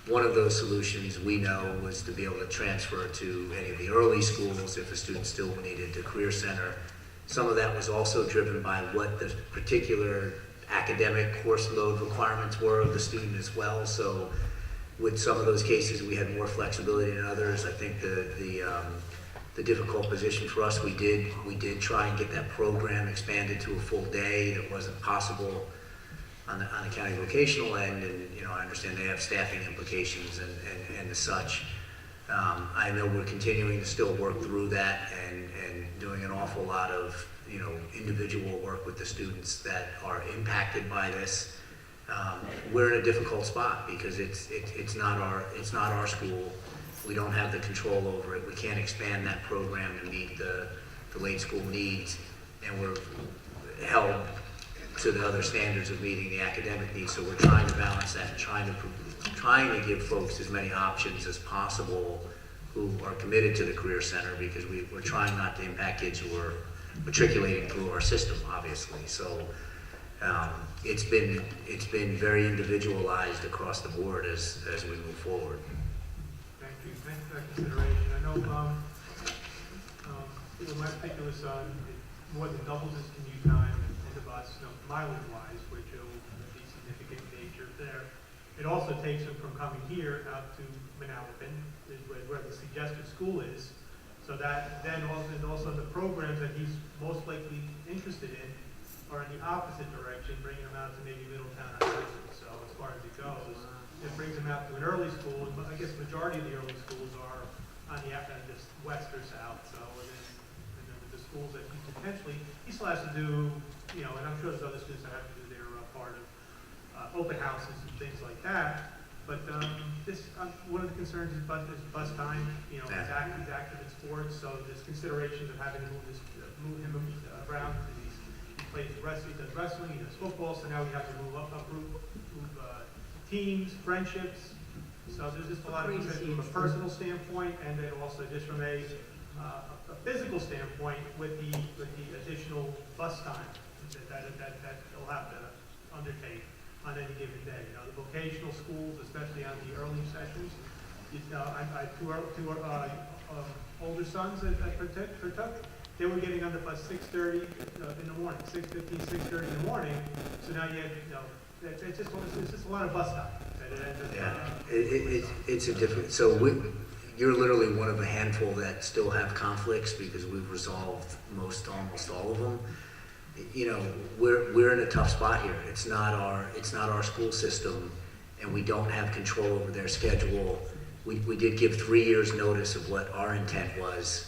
One of those solutions we know was to be able to transfer to any of the early schools if a student still needed the Career Center. Some of that was also driven by what the particular academic course load requirements were of the student as well. So with some of those cases, we had more flexibility than others. I think the difficult position for us, we did try and get that program expanded to a full day. That wasn't possible on the county vocational end, and I understand they have staffing implications and the such. I know we're continuing to still work through that and doing an awful lot of individual work with the students that are impacted by this. We're in a difficult spot because it's not our school. We don't have the control over it. We can't expand that program to meet the late school needs, and we're held to the other standards of meeting the academic needs. So we're trying to balance that and trying to give folks as many options as possible who are committed to the Career Center, because we're trying not to impact kids who are matriculating through our system, obviously. So it's been very individualized across the board as we move forward. Thank you. Thanks for that consideration. I know my particular son, it more than doubles his commute time in the bus, mileage-wise, which will be significant in nature there. It also takes him from coming here out to Manalapan, where the suggested school is, so that then also the programs that he's most likely interested in are in the opposite direction, bringing him out to maybe Middletown or Hudson. So as far as it goes, it brings him out to an early school, and I guess the majority of the early schools are on the west or south. So and then with the schools that he still has to do, and I'm sure there's other students that have to do their part of open houses and things like that. But one of the concerns is bus time. He's active in sports, so there's considerations of having to move him around to these. He does wrestling, he does football, so now we have to move teams, friendships. So there's just a lot of concerns from a personal standpoint, and then also just from a physical standpoint with the additional bus time that he'll have to undertake on any given day. The vocational schools, especially on the early sessions, I have two older sons that partook. They were getting on the bus 6:30 in the morning, 6:15, 6:30 in the morning. So now it's just a lot of bus time. It's a different. So you're literally one of a handful that still have conflicts, because we've resolved almost all of them. We're in a tough spot here. It's not our school system, and we don't have control over their schedule. We did give 3 years notice of what our intent was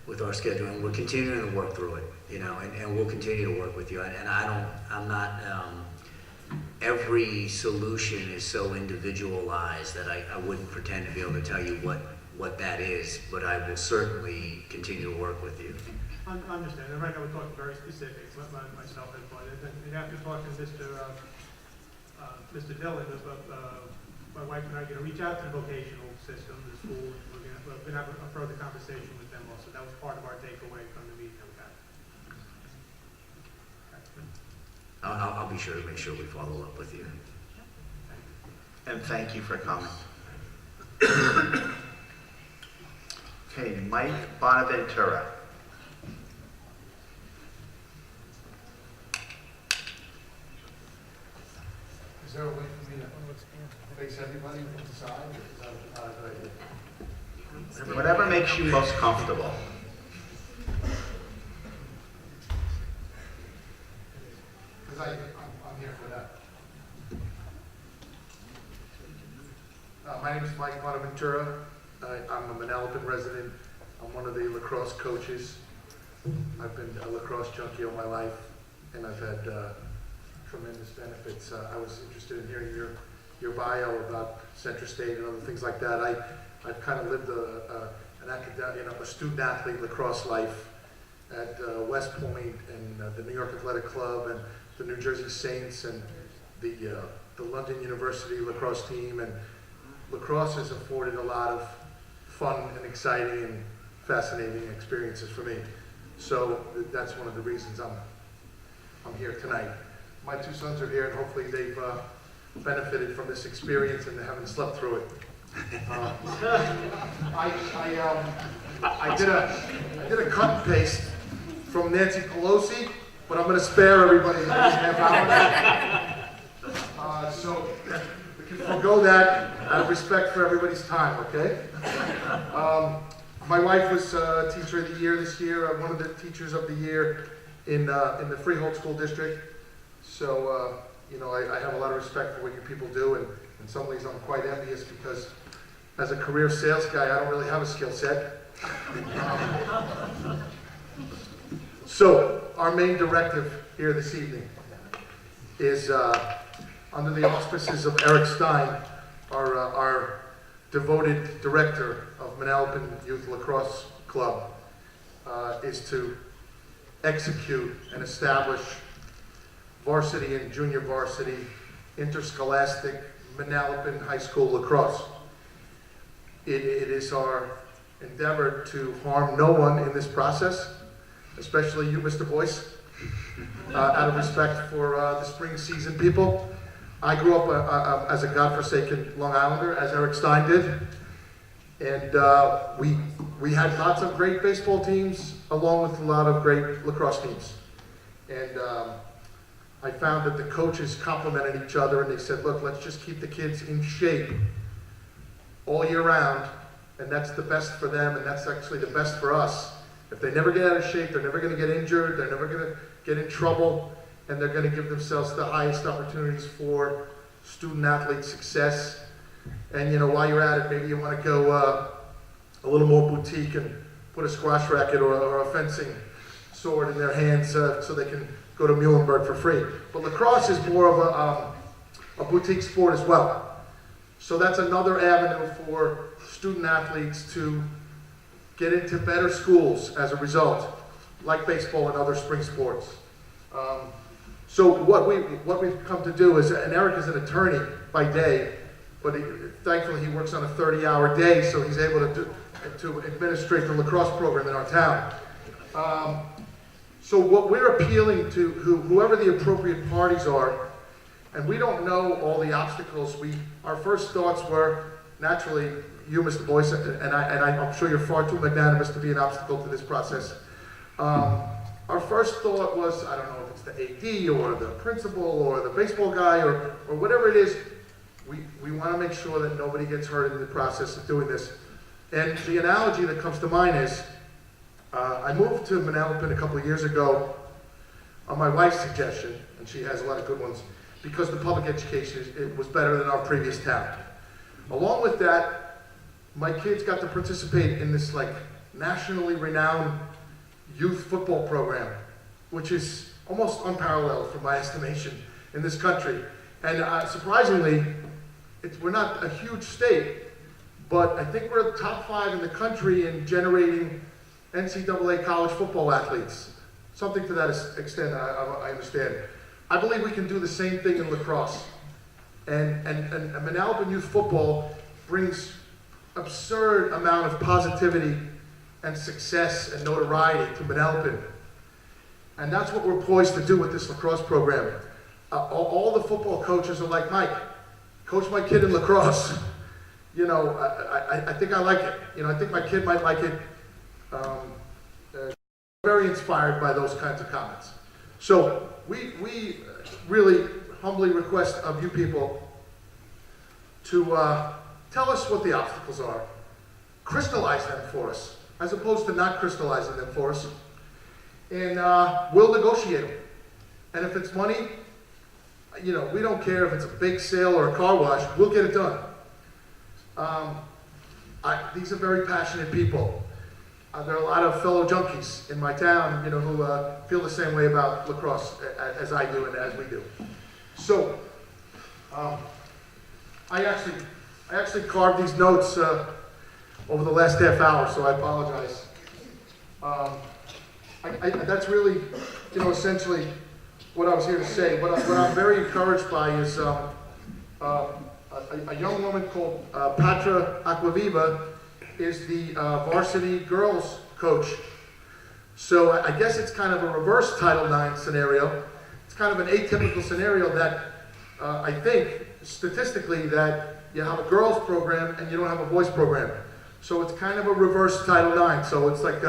with our schedule, and we're continuing to work through it, and we'll continue to work with you. Every solution is so individualized that I wouldn't pretend to be able to tell you what that is, but I will certainly continue to work with you. I understand, and right now we're talking very specifics, myself as well, and after talking to Mr. Dillon, my wife and I are going to reach out to the vocational system, the school, and we're going to have a further conversation with them also. That was part of our takeaway from the meeting that we had. I'll be sure to make sure we follow up with you. And thank you for coming. Okay, Mike Bonaventura. Is there a way for me to face everybody from the side? Or is that not a good idea? Whatever makes you most comfortable. Because I'm here for that. My name is Mike Bonaventura. I'm a Manalapan resident. I'm one of the lacrosse coaches. I've been a lacrosse junkie all my life, and I've had tremendous benefits. I was interested in hearing your bio about Central State and other things like that. I've kind of lived an academic, a student athlete lacrosse life at West Point and the New York Athletic Club and the New Jersey Saints and the London University lacrosse team. And lacrosse has afforded a lot of fun and exciting and fascinating experiences for me. So that's one of the reasons I'm here tonight. My two sons are here, and hopefully they've benefited from this experience and they haven't slept through it. I did a cut and paste from Nancy Pelosi, but I'm going to spare everybody the next half hour. So we can forego that out of respect for everybody's time, okay? My wife was Teacher of the Year this year, one of the Teachers of the Year in the Freehold School District. So, I have a lot of respect for what you people do, and in some ways I'm quite envious because as a career sales guy, I don't really have a skill set. So, our main directive here this evening is under the auspices of Eric Stein, our devoted director of Manalapan Youth Lacrosse Club, is to execute and establish varsity and junior varsity interscholastic Manalapan High School lacrosse. It is our endeavor to harm no one in this process, especially you, Mr. Boyce, out of respect for the spring season people. I grew up as a godforsaken Long Islander, as Eric Stein did, and we had lots of great baseball teams along with a lot of great lacrosse teams. And I found that the coaches complimented each other, and they said, look, let's just keep the kids in shape all year round, and that's the best for them, and that's actually the best for us. If they never get out of shape, they're never going to get injured, they're never going to get in trouble, and they're going to give themselves the highest opportunities for student athlete success. And while you're at it, maybe you want to go a little more boutique and put a squash racket or a fencing sword in their hands so they can go to Muhlenberg for free. But lacrosse is more of a boutique sport as well. So that's another avenue for student athletes to get into better schools as a result, like baseball and other spring sports. So what we've come to do is, and Eric is an attorney by day, but thankfully he works on a 30-hour day, so he's able to administrate the lacrosse program in our town. So what we're appealing to whoever the appropriate parties are, and we don't know all the obstacles. Our first thoughts were naturally you, Mr. Boyce, and I'm sure you're far too magnanimous to be an obstacle to this process. Our first thought was, I don't know if it's the AD or the principal or the baseball guy or whatever it is, we want to make sure that nobody gets hurt in the process of doing this. And the analogy that comes to mind is, I moved to Manalapan a couple of years ago on my wife's suggestion, and she has a lot of good ones, because the public education it was better than our previous town. Along with that, my kids got to participate in this nationally renowned youth football program, which is almost unparalleled from my estimation in this country. And surprisingly, we're not a huge state, but I think we're the top 5 in the country in generating NCAA college football athletes. Something to that extent, I understand. I believe we can do the same thing in lacrosse. And Manalapan youth football brings absurd amount of positivity and success and notoriety to Manalapan. And that's what we're poised to do with this lacrosse program. All the football coaches are like, Mike, coach my kid in lacrosse. You know, I think I like it. You know, I think my kid might like it. Very inspired by those kinds of comments. So we really humbly request of you people to tell us what the obstacles are. Crystallize them for us, as opposed to not crystallizing them for us. And we'll negotiate them. And if it's money, you know, we don't care if it's a bake sale or a car wash, we'll get it done. These are very passionate people. There are a lot of fellow junkies in my town, you know, who feel the same way about lacrosse as I do and as we do. So, I actually carved these notes over the last half hour, so I apologize. That's really, you know, essentially what I was here to say. What I'm very encouraged by is a young woman called Patra Aquaviva is the varsity girls coach. So I guess it's kind of a reverse Title IX scenario. It's kind of an atypical scenario that I think statistically that you have a girls program and you don't have a boys program. So it's kind of a reverse Title IX. So it's like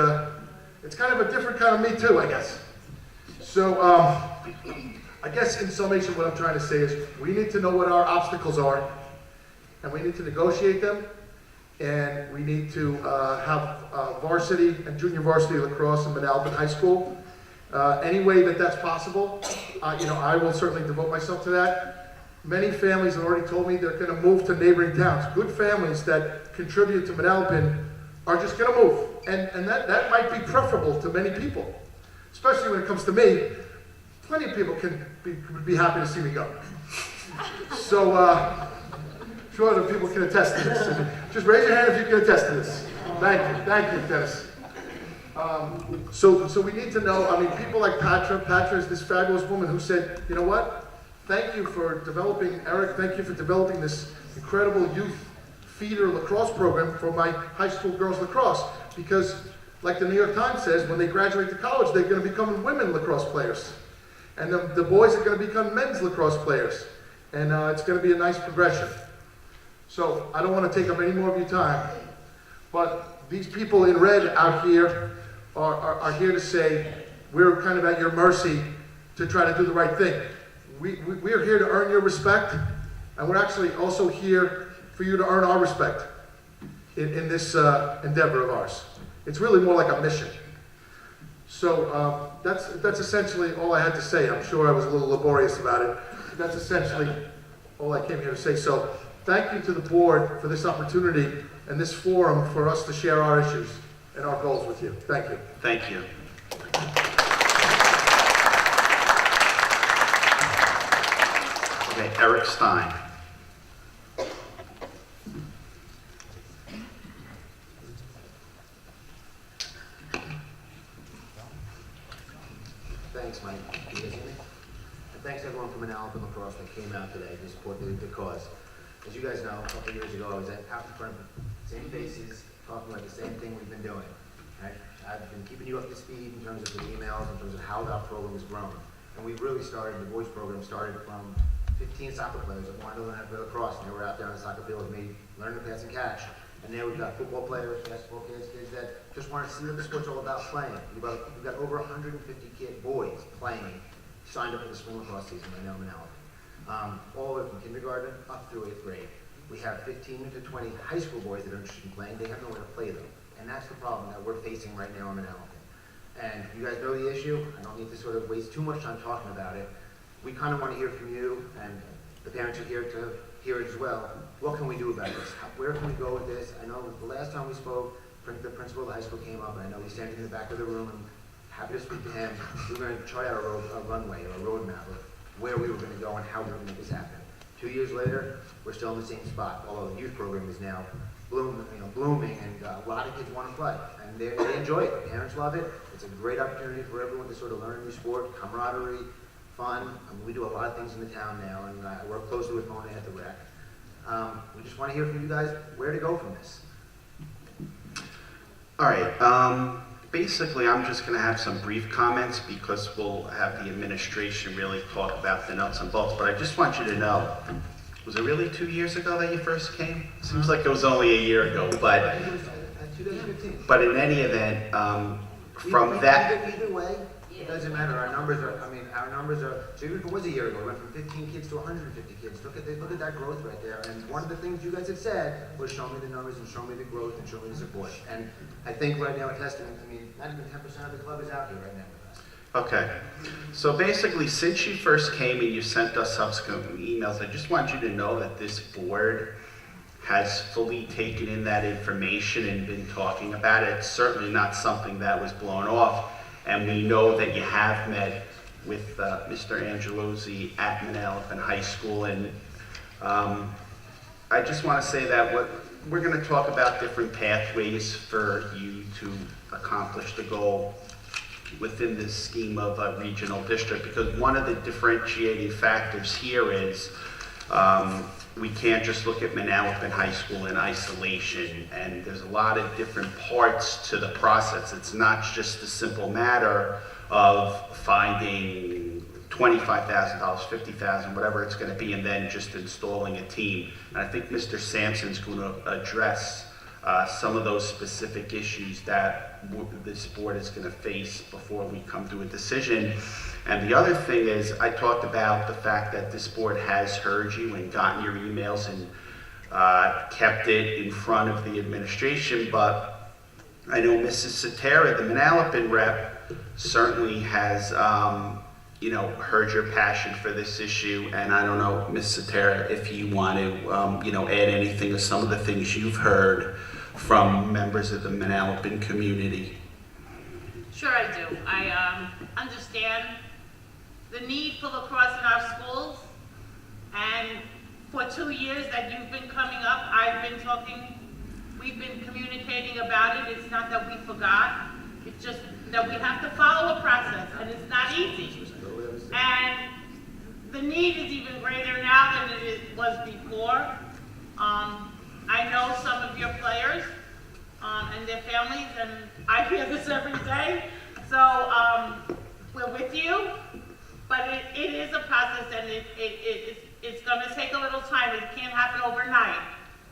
it's kind of a different kind of Me Too, I guess. So I guess in summation what I'm trying to say is we need to know what our obstacles are and we need to negotiate them. And we need to have varsity and junior varsity lacrosse in Manalapan High School. Any way that that's possible, you know, I will certainly devote myself to that. Many families have already told me they're going to move to neighboring towns. Good families that contribute to Manalapan are just going to move. And that might be preferable to many people, especially when it comes to me. Plenty of people can be happy to see me go. So, sure that people can attest to this. Just raise your hand if you can attest to this. Thank you, Dennis. So we need to know, I mean, people like Patra. Patra is this fabulous woman who said, you know what? Thank you for developing, Eric, thank you for developing this incredible youth feeder lacrosse program for my high school girls lacrosse. Because, like the New York Times says, when they graduate to college, they're going to become women lacrosse players. And the boys are going to become men's lacrosse players. And it's going to be a nice progression. So I don't want to take up any more of your time, but these people in red out here are here to say we're kind of at your mercy to try to do the right thing. We are here to earn your respect, and we're actually also here for you to earn our respect in this endeavor of ours. It's really more like a mission. So that's essentially all I had to say. I'm sure I was a little laborious about it. That's essentially all I came here to say. So thank you to the board for this opportunity and this forum for us to share our issues and our goals with you. Thank you. Thank you. Okay, Eric Stein. Thanks, Mike. Can you guys hear me? And thanks everyone from Manalapan Lacrosse that came out today to support the cause. As you guys know, a couple of years ago, I was out in front of the same faces, talking about the same thing we've been doing. Right? I've been keeping you up to speed in terms of the emails, in terms of how that program has grown. And we really started, the boys program started from 15 soccer players that wanted to learn how to play lacrosse, and they were out there on the soccer field with me, learning to pass and catch. And now we've got football players, basketball kids that just want to see what the sport's all about playing. We've got over 150 boys playing, signed up for the spring lacrosse season right now in Manalapan. All the way from kindergarten up through 8th grade. We have 15 to 20 high school boys that are interested in playing. They have nowhere to play them. And that's the problem that we're facing right now in Manalapan. And you guys know the issue. I don't need to sort of waste too much time talking about it. We kind of want to hear from you, and the parents are here to hear it as well. What can we do about this? Where can we go with this? I know the last time we spoke, the principal of the high school came up, and I know he's standing in the back of the room, and happy to speak to him. We were going to try out a runway or a roadmap of where we were going to go and how we were going to make this happen. 2 years later, we're still in the same spot, although the youth program is now blooming, and a lot of kids want to play, and they enjoy it. The parents love it. It's a great opportunity for everyone to sort of learn a new sport, camaraderie, fun. I mean, we do a lot of things in the town now, and I work closely with Mona at the rec. We just want to hear from you guys where to go from this. All right, basically, I'm just going to have some brief comments because we'll have the administration really talk about the nuts and bolts, but I just want you to know, was it really 2 years ago that you first came? Seems like it was only a year ago, but 2015. But in any event, from that, Either way, it doesn't matter. Our numbers are, so even if it was a year ago, we went from 15 kids to 150 kids. Look at that growth right there. And one of the things you guys have said was show me the numbers and show me the growth and show me the support. And I think right now a testament, not even 10% of the club is out here right now with us. okay. So basically, since you first came and you sent us subsequent emails, I just want you to know that this board has fully taken in that information and been talking about it. It's certainly not something that was blown off. And we know that you have met with Mr. Angelozzi at Manalapan High School. And I just want to say that we're going to talk about different pathways for you to accomplish the goal within this scheme of a regional district, because one of the differentiating factors here is we can't just look at Manalapan High School in isolation, and there's a lot of different parts to the process. It's not just a simple matter of finding $25,000, $50,000, whatever it's going to be, and then just installing a team. And I think Mr. Sampson's going to address some of those specific issues that this board is going to face before we come to a decision. And the other thing is, I talked about the fact that this board has heard you and gotten your emails and kept it in front of the administration, but I know Mrs. Satara, the Manalapan rep, certainly has heard your passion for this issue, and I don't know, Ms. Satara, if you want to add anything to some of the things you've heard from members of the Manalapan community. Sure I do. I understand the need for lacrosse in our schools, and for 2 years that you've been coming up, we've been communicating about it. It's not that we forgot, it's just that we have to follow a process, and it's not easy. And the need is even greater now than it was before. I know some of your players and their families, and I hear this every day, so we're with you. But it is a process, and it's going to take a little time. It can't happen overnight.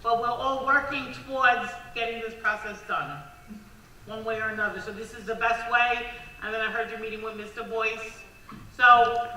But we're all working towards getting this process done, one way or another. So this is the best way. And then I heard you're meeting with Mr. Boyce. So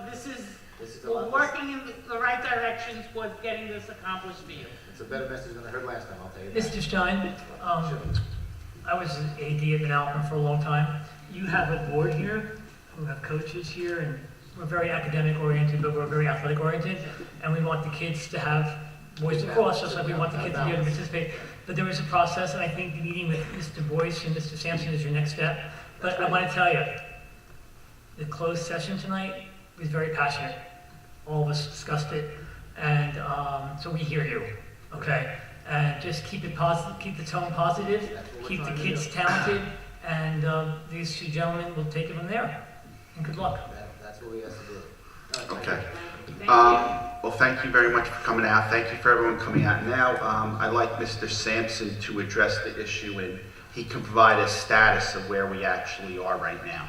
we're working in the right direction towards getting this accomplished for you. It's a better message than I heard last time, I'll tell you that. Mr. Stein, I was an AD at Manalapan for a long time. You have a board here who have coaches here, and we're very academic oriented, but we're very athletic oriented, and we want the kids to have voice across, just like we want the kids to be able to participate. But there is a process, and I think the meeting with Mr. Boyce and Mr. Sampson is your next step. But I want to tell you, the closed session tonight was very passionate. All of us discussed it, and so we hear you, okay? And just keep it positive, keep the tone positive, keep the kids talented, and these two gentlemen will take it from there. And good luck. That's what we have to do. Okay. Well, thank you very much for coming out. Thank you for everyone coming out now. I'd like Mr. Sampson to address the issue, and he can provide a status of where we actually are right now.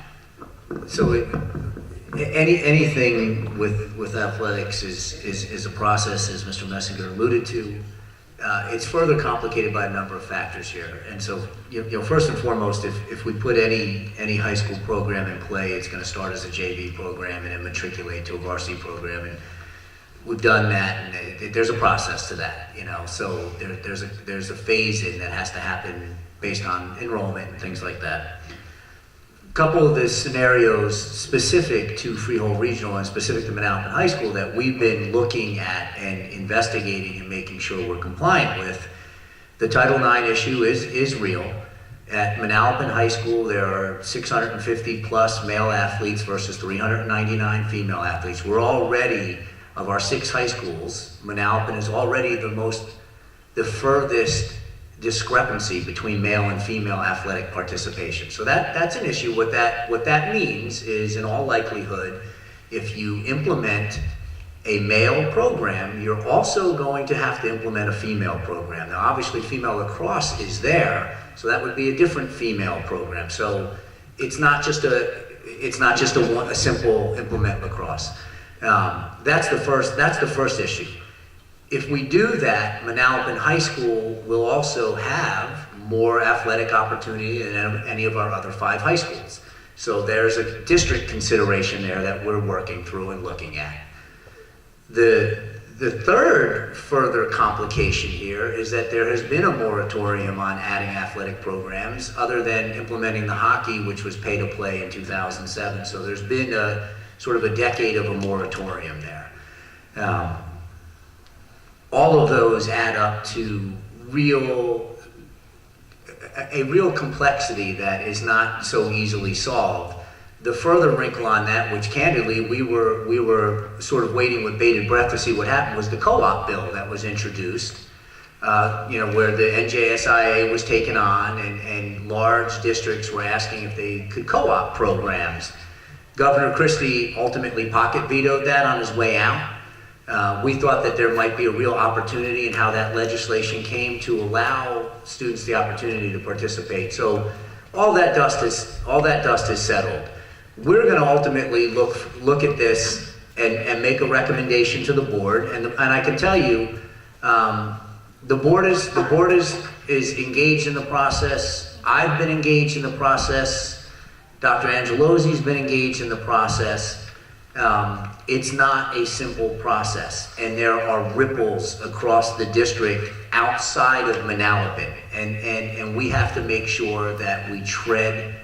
So anything with athletics is a process, as Mr. Messinger alluded to. It's further complicated by a number of factors here. And so, first and foremost, if we put any high school program in play, it's going to start as a JV program and then matriculate to a varsity program. And we've done that, and there's a process to that, So there's a phase in that has to happen based on enrollment and things like that. A couple of the scenarios specific to Freehold Regional and specific to Manalapan High School that we've been looking at and investigating and making sure we're compliant with. The Title IX issue is real. At Manalapan High School, there are 650 plus male athletes versus 399 female athletes. We're already, of our 6 high schools, Manalapan is already the furthest discrepancy between male and female athletic participation. So that's an issue. What that means is, in all likelihood, if you implement a male program, you're also going to have to implement a female program. Now, obviously, female lacrosse is there, so that would be a different female program. So it's not just a simple implement lacrosse. That's the first issue. If we do that, Manalapan High School will also have more athletic opportunity than any of our other 5 high schools. So there's a district consideration there that we're working through and looking at. The third further complication here is that there has been a moratorium on adding athletic programs other than implementing the hockey, which was pay to play in 2007. So there's been a sort of a decade of a moratorium there. All of those add up to a real complexity that is not so easily solved. The further wrinkle on that, which candidly we were sort of waiting with bated breath to see what happened, was the co-op bill that was introduced, where the NJSIA was taken on and large districts were asking if they could co-op programs. Governor Christie ultimately pocket vetoed that on his way out. We thought that there might be a real opportunity in how that legislation came to allow students the opportunity to participate. So all that dust is settled. We're going to ultimately look at this and make a recommendation to the board. And I can tell you, the board is engaged in the process. I've been engaged in the process. Dr. Angelozzi's been engaged in the process. It's not a simple process, and there are ripples across the district outside of Manalapan, and we have to make sure that we tread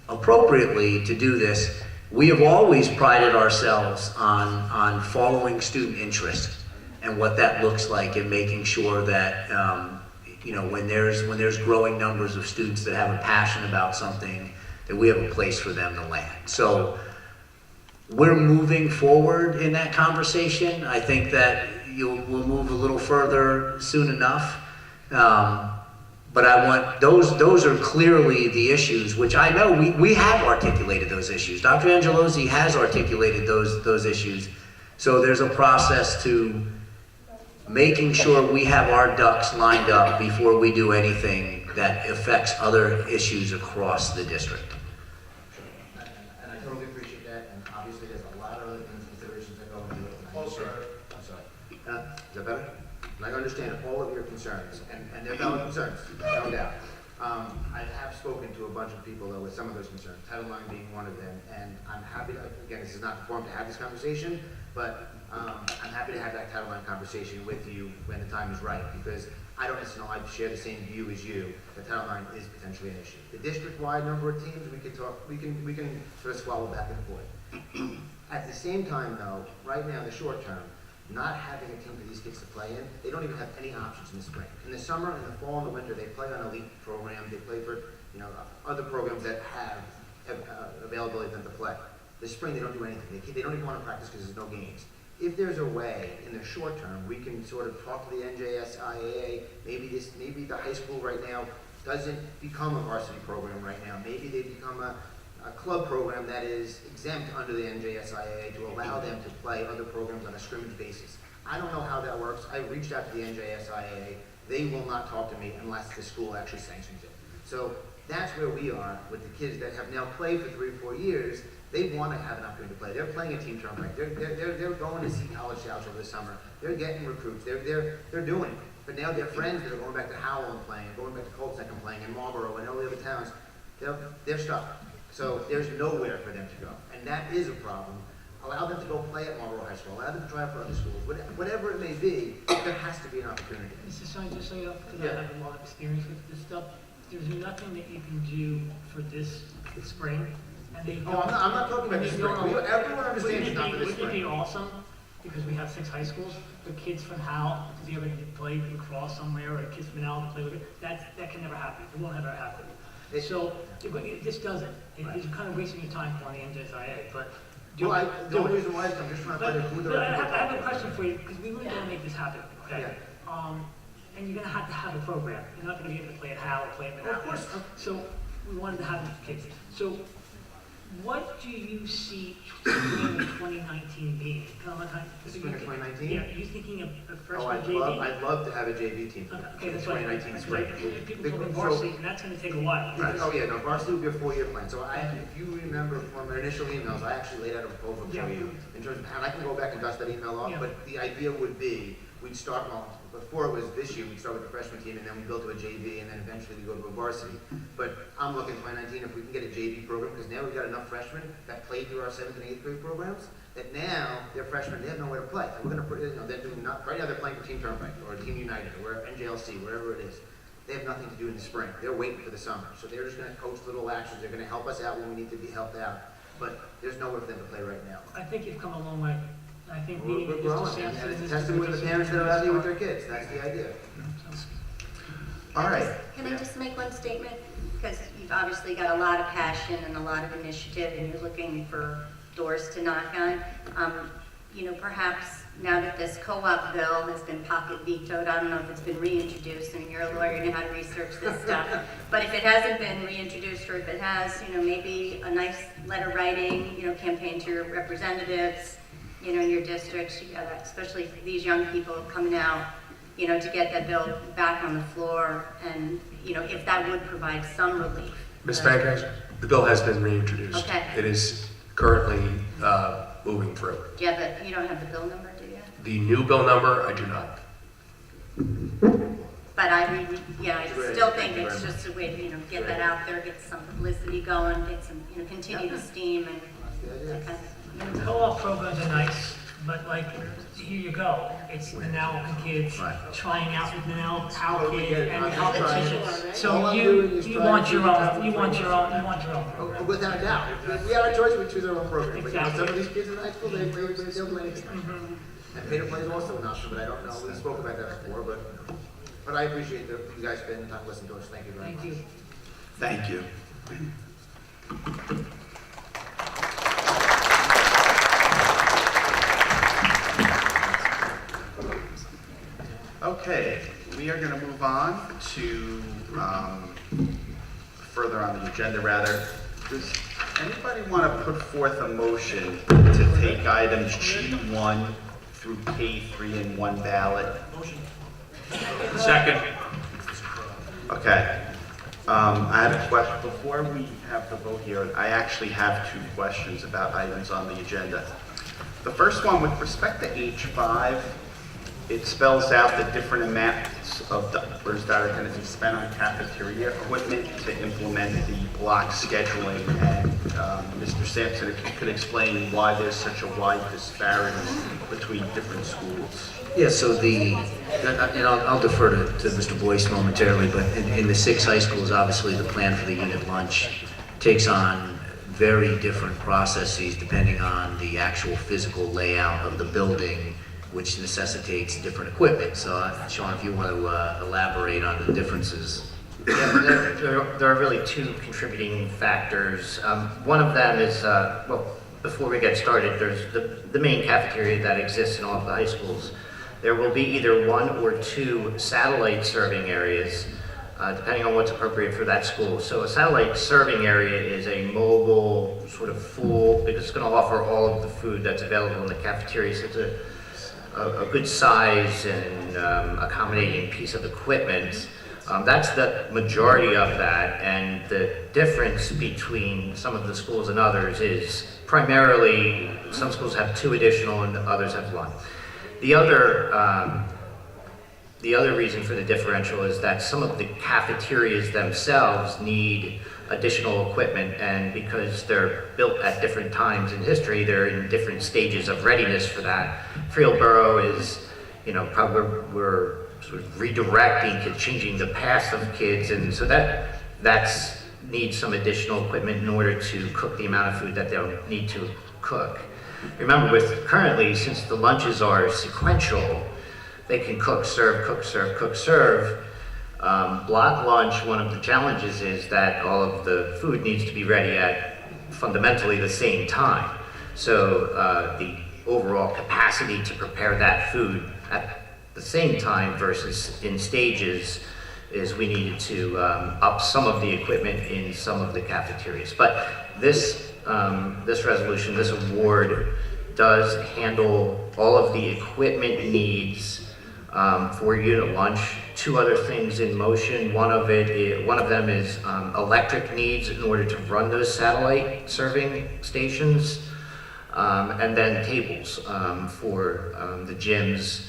appropriately to do this. We have always prided ourselves on following student interest and what that looks like, and making sure that when there's growing numbers of students that have a passion about something, that we have a place for them to land. So we're moving forward in that conversation. I think that we'll move a little further soon enough. But I want, those are clearly the issues, which I know we have articulated those issues. Dr. Angelozzi has articulated those issues. So there's a process to making sure we have our ducks lined up before we do anything that affects other issues across the district. And I totally appreciate that, and obviously there's a lot of other considerations that go into it. I'm sorry. Is that better? And I understand all of your concerns, and they're valid concerns, no doubt. I have spoken to a bunch of people, though, with some of those concerns, Title IX being one of them, and I'm happy to, again, this is not the forum to have this conversation, but I'm happy to have that Title IX conversation with you when the time is right, because I don't necessarily share the same view as you, that Title IX is potentially an issue. The district-wide number of teams, we can sort of squabble back and forth. At the same time, though, right now, in the short term, not having a team for these kids to play in, they don't even have any options in the spring. In the summer, in the fall, and the winter, they play on elite programs, they play for other programs that have availability for them to play. This spring, they don't do anything. They don't even want to practice because there's no games. If there's a way, in the short term, we can sort of talk to the NJSIAA, maybe the high school right now doesn't become a varsity program right now. Maybe they become a club program that is exempt under the NJSIAA to allow them to play other programs on a scrimmage basis. I don't know how that works. I reached out to the NJSIAA. They will not talk to me unless the school actually sanctions it. So that's where we are with the kids that have now played for 3 or 4 years. They want to have an opportunity to play. They're playing a team tournament. They're going to see college scouts over the summer. They're getting recruits. They're doing it. But now their friends that are going back to Howell and playing, going back to Colts and playing, and Marlboro and all the other towns, they're stuck. So there's nowhere for them to go. And that is a problem. Allow them to go play at Marlboro High School. Allow them to try out for other schools. Whatever it may be, there has to be an opportunity. Mr. Stein, just so you know, because I have a lot of experience with this stuff, there's nothing that you can do for this spring. And they don't, I'm not talking about this spring. Everyone understands it's not for this Wouldn't it be spring. awesome, because we have 6 high schools, for kids from Howell to be able to play lacrosse somewhere, or kids from Manalapan to play with it? That can never happen. It won't ever happen. So it just doesn't. It's kind of wasting your time on the NJSIA, but The only reason why is I'm just trying to find out who the I have a question for you, because we really want to make this happen, okay? Yeah. and you're gonna have a program. You're not gonna be able to play at Hal or play at Manal. Of course. So we wanted to have kids. So what do you see spring of 2019 being? Spring of 2019? Yeah, are you thinking of a Oh, freshman JV? I'd love to have a JV team. Okay, that's what 2019 spring. people talk about varsity, and that's gonna take a while. Right. Oh, yeah, no, varsity would be a 4-year plan. So if you remember from our initial emails, I actually laid out a proposal for Yeah. you in terms of, and I can go back and dust that email off, Yeah. but the idea would be, we'd start, well, before it was this year, we'd start with the freshman team, and then we build to a JV, and then eventually we go to a varsity. But I'm looking 2019, if we can get a JV program, because now we've got enough freshmen that played through our 7th and 8th grade programs, that now they're freshmen, they have nowhere to play. We're gonna put, they're doing right now they're playing for Team Turnpike, or Team United, or NJLC, wherever it is. They have nothing to do in the spring. They're waiting for the summer. So they're just gonna coach little actions. They're gonna help us out when we need to be helped out. But there's nowhere for them to play right now. I think you've come a long way. I think We're meeting Mr. growing, Sampson and it's a is testament to the parents that are out here with their kids. That's the idea. All right. Can I just make one statement? Because you've obviously got a lot of passion and a lot of initiative, and you're looking for doors to knock on. Perhaps now that this co-op bill has been pocket vetoed, I don't know if it's been reintroduced, and you're a lawyer, you know how to research this stuff. But if it hasn't been reintroduced, or if it has, maybe a nice letter writing, campaign to your representatives, in your districts, especially these young people coming out, to get that bill back on the floor, and, if that would provide some relief. Ms. Bankers, the bill has been reintroduced. Okay. It is currently moving through. You don't have the bill number, do you? The new bill number, I do not. But I still think it's just a way to, get that out there, get some publicity going, get some, continue the steam and that kind of. Co-op programs are nice, but here you go. It's the Manalapan kids trying out with Manalapan kids and competition. So you want your own program. Without a doubt. We have our choice, we choose our own program. But Exactly. some of these kids in high school, they'll do anything. And pay to play is also an option, but I don't know. We spoke about that before, but I appreciate that you guys spending time listening to us. Thank you very much. Thank you. Okay, we are going to move on to further on the agenda, rather. Does anybody want to put forth a motion to take items G1 through K3 in one ballot? Motion. Second. Okay. I have a question. Before we have the vote here, I actually have 2 questions about items on the agenda. The first one, with respect to H5, it spells out the different amounts of dollars that are going to be spent on cafeteria equipment to implement the block scheduling. And Mr. Sampson, if you could explain why there's such a wide disparity between different schools. Yeah, so and I'll defer to Mr. Boyce momentarily, but in the 6 high schools, obviously the plan for the unit lunch takes on very different processes depending on the actual physical layout of the building, which necessitates different equipment. So, Sean, if you want to elaborate on the differences. Yeah, there are really 2 contributing factors. One of them is, before we get started, there's the main cafeteria that exists in all of the high schools. There will be either 1 or 2 satellite serving areas, depending on what's appropriate for that school. So a satellite serving area is a mobile, sort of full, because it's going to offer all of the food that's available in the cafeteria. So it's a good size and accommodating piece of equipment. That's the majority of that, and the difference between some of the schools and others is primarily some schools have 2 additional and others have 1. The other reason for the differential is that some of the cafeterias themselves need additional equipment, and because they're built at different times in history, they're in different stages of readiness for that. Freelborough is, probably we're sort of redirecting, changing the path of kids, and so that's needs some additional equipment in order to cook the amount of food that they'll need to cook. Remember, currently, since the lunches are sequential, they can cook, serve, cook, serve, cook, serve. Block lunch, one of the challenges is that all of the food needs to be ready at fundamentally the same time. So the overall capacity to prepare that food at the same time versus in stages is we needed to up some of the equipment in some of the cafeterias. But this resolution, this award, does handle all of the equipment needs for unit lunch. Two other things in motion. One of them is electric needs in order to run those satellite serving stations, and then tables for the gyms,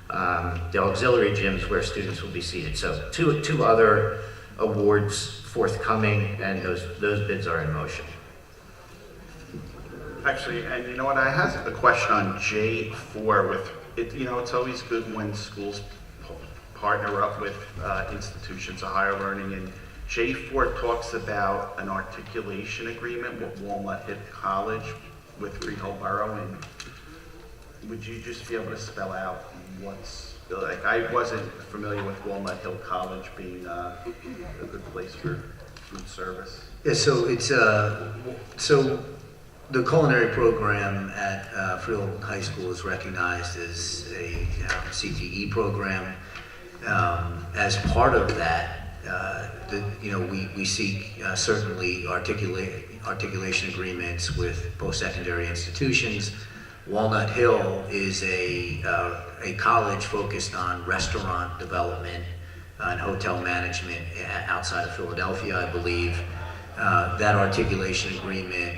the auxiliary gyms where students will be seated. So two other awards forthcoming, and those bids are in motion. Actually, and you know what, I have a question on J4 with, it's always good when schools partner up with institutions of higher learning, and J4 talks about an articulation agreement with Walnut Hill College with Freehold Borough, and would you just be able to spell out I wasn't familiar with Walnut Hill College being a good place for food service. Yeah, so it's, so the culinary program at Freehold High School is recognized as a CTE program. As part of that, we seek certainly articulation agreements with post-secondary institutions. Walnut Hill is a college focused on restaurant development and hotel management outside of Philadelphia, I believe. That articulation agreement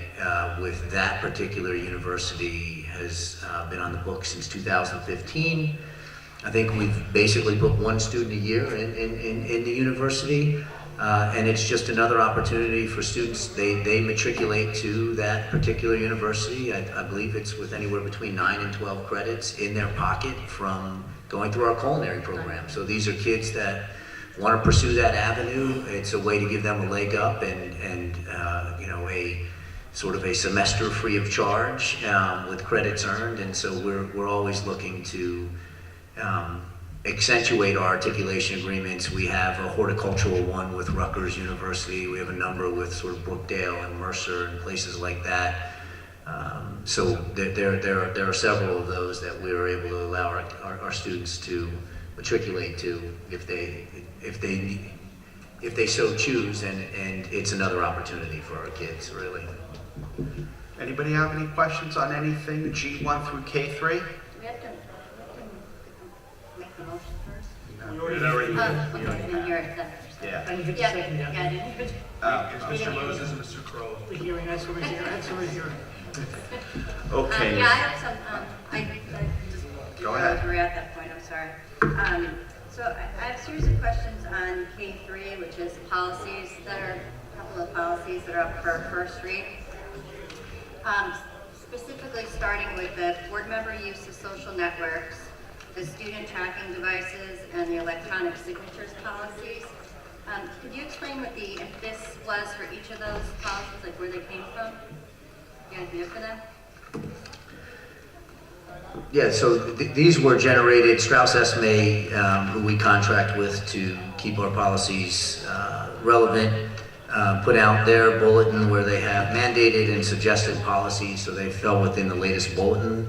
with that particular university has been on the books since 2015. I think we've basically put one student a year in the university, and it's just another opportunity for students. They matriculate to that particular university. I believe it's with anywhere between 9 and 12 credits in their pocket from going through our culinary program. So these are kids that want to pursue that avenue. It's a way to give them a leg up and a sort of a semester free of charge with credits earned. And so we're always looking to accentuate our articulation agreements. We have a horticultural one with Rutgers University. We have a number with sort of Brookdale and Mercer and places like that. So there are several of those that we are able to allow our students to matriculate to if they so choose, and it's another opportunity for our kids, really. Anybody have any questions on anything G1 through K3? We have to make the motion first. We And you're a second. Yeah. I didn't get the Yeah, second yet. yeah, I didn't. It's Mr. Moses and Mr. Crowe. The hearing, that's what we're hearing. Okay. Yeah, I have some, I just, Go ahead. we're at that point, I'm sorry. So I have a series of questions on K3, which is policies that are, a couple of policies that are up for first read. Specifically starting with the board member use of social networks, the student tracking devices, and the electronic signatures policies. Could you explain what the impetus was for each of those policies, like where they came from? You have an idea for them? Yeah, so these were generated, Strauss Esme, who we contract with to keep our policies relevant, put out their bulletin where they have mandated and suggested policies, so they fell within the latest bulletin.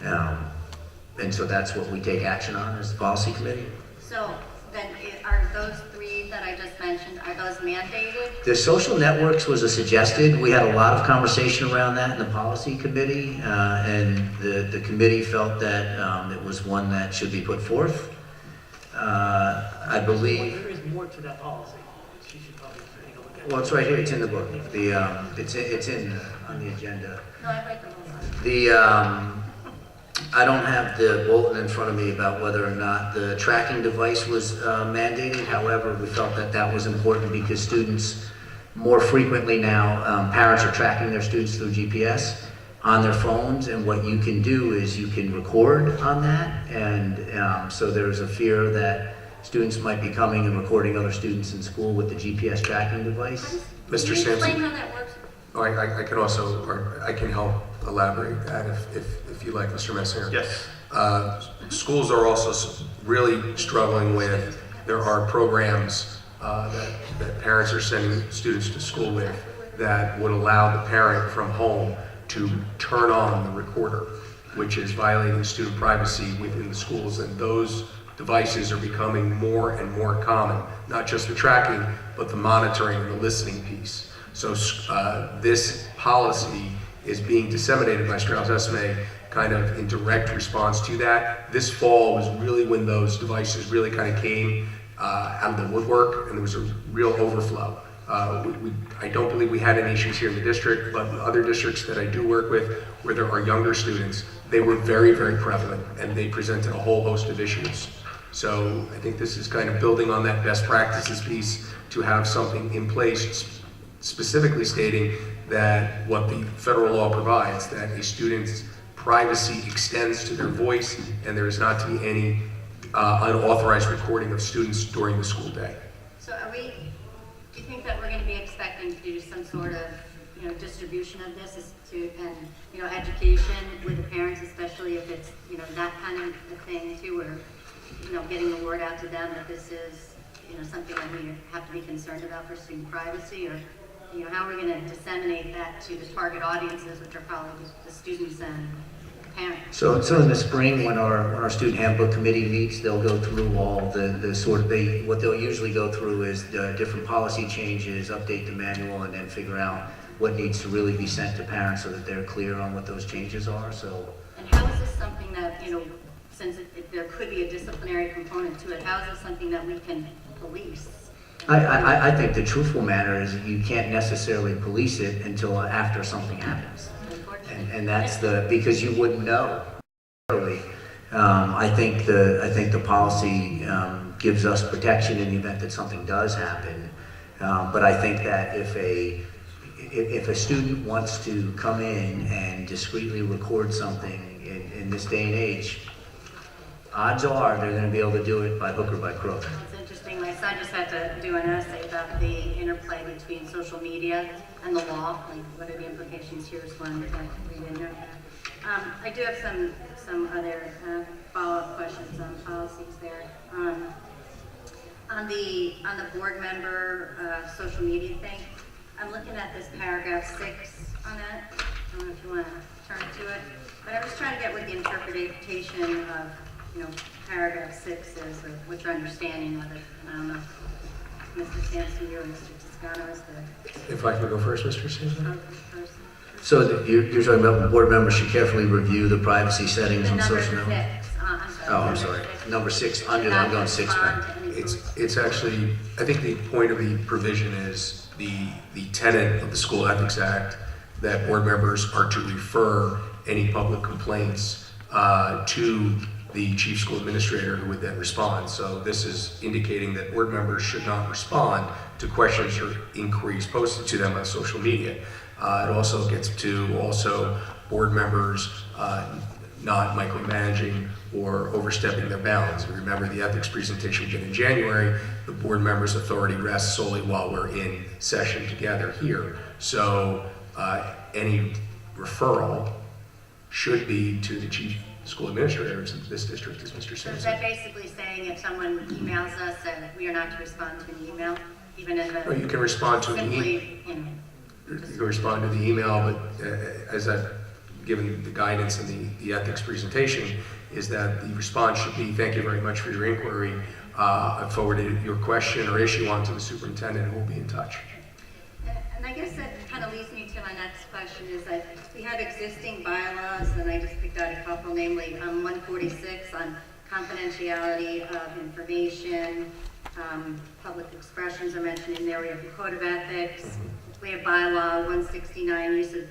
And so that's what we take action on as the policy committee. So then are those three that I just mentioned, are those mandated? The social networks was a suggested. We had a lot of conversation around that in the policy committee, and the committee felt that it was one that should be put forth. I believe. There is more to that policy. She should probably take a look at it. Well, it's right here. It's in the book. It's in on the agenda. No, I'd like the whole one. The I don't have the bulletin in front of me about whether or not the tracking device was mandated. However, we felt that that was important because students more frequently now, parents are tracking their students through GPS on their phones, and what you can do is you can record on that, and so there's a fear that students might be coming and recording other students in school with the GPS tracking device. Mr. Can you Sampson. explain how that works? Oh, I can also, or I can help elaborate that if you like, Mr. Messier. Yes. Schools are also really struggling with, there are programs that parents are sending students to school with that would allow the parent from home to turn on the recorder. which is violating student privacy within the schools, and those devices are becoming more and more common, not just the tracking, but the monitoring and the listening piece. So this policy is being disseminated by Strauss-Esme kind of in direct response to that. This fall was really when those devices really kind of came out of the woodwork, and there was a real overflow. I don't believe we had any issues here in the district, but in other districts that I do work with, where there are younger students, they were very, very prevalent, and they presented a whole host of issues. So I think this is kind of building on that best practices piece to have something in place specifically stating that what the federal law provides, that a student's privacy extends to their voice, and there is not to be any unauthorized recording of students during the school day. So do you think that we're going to be expecting to do some sort of, distribution of this and education with the parents, especially if it's, that kind of a thing too, where, getting the word out to them that this is, something that we have to be concerned about for student privacy, or, how are we going to disseminate that to the target audiences, which are probably the students and parents? So in the spring, when our student handbook committee meets, they'll go through all the sort of, what they'll usually go through is different policy changes, update the manual, and then figure out what needs to really be sent to parents so that they're clear on what those changes are, so. And how is this something that, since there could be a disciplinary component to it, how is this something that we can police? I think the truthful matter is that you can't necessarily police it until after something happens. And that's because you wouldn't know. I think the policy gives us protection in the event that something does happen. But I think that if a student wants to come in and discreetly record something in this day and age, odds are they're going to be able to do it by hook or by crook. It's interesting. My son just had to do an essay about the interplay between social media and the law, like what are the implications. Here's one that we didn't know about. I do have some other follow-up questions on policies there. On the board member social media thing, I'm looking at this paragraph 6 on that. I don't know if you want to turn to it, but I'm just trying to get what the interpretation of paragraph 6 is, or what your understanding of it. And I don't know if Mr. Sampson, you or Mr. Toscano is the If I could go first, Mr. Sampson? person. So you're talking about board members should carefully review the privacy settings on social Number networks? 6. I'm sorry. Number 6, I'm going 6 back. It's actually, I think the point of the provision is the tenet of the School Ethics Act that board members are to refer any public complaints to the chief school administrator, who would then respond. So this is indicating that board members should not respond to questions or inquiries posted to them on social media. It also gets to board members not micromanaging or overstepping their bounds. And remember, the ethics presentation we did in January, the board members' authority rests solely while we're in session together here. So any referral should be to the chief school administrator, since this district is Mr. So is Sampson. that basically saying if someone emails us that we are not to respond to an email, even in the... Or you can respond to an email. simply, You can respond to the email, but as I've given the guidance in the ethics presentation, is that the response should be, thank you very much for your inquiry. I forwarded your question or issue on to the superintendent, who will be in touch. And I guess that kind of leads me to my next question, is that we have existing bylaws, and I just picked out a couple, namely 146 on confidentiality of information, public expressions are mentioned in there. We have the Code of Ethics. We have bylaw 169, use of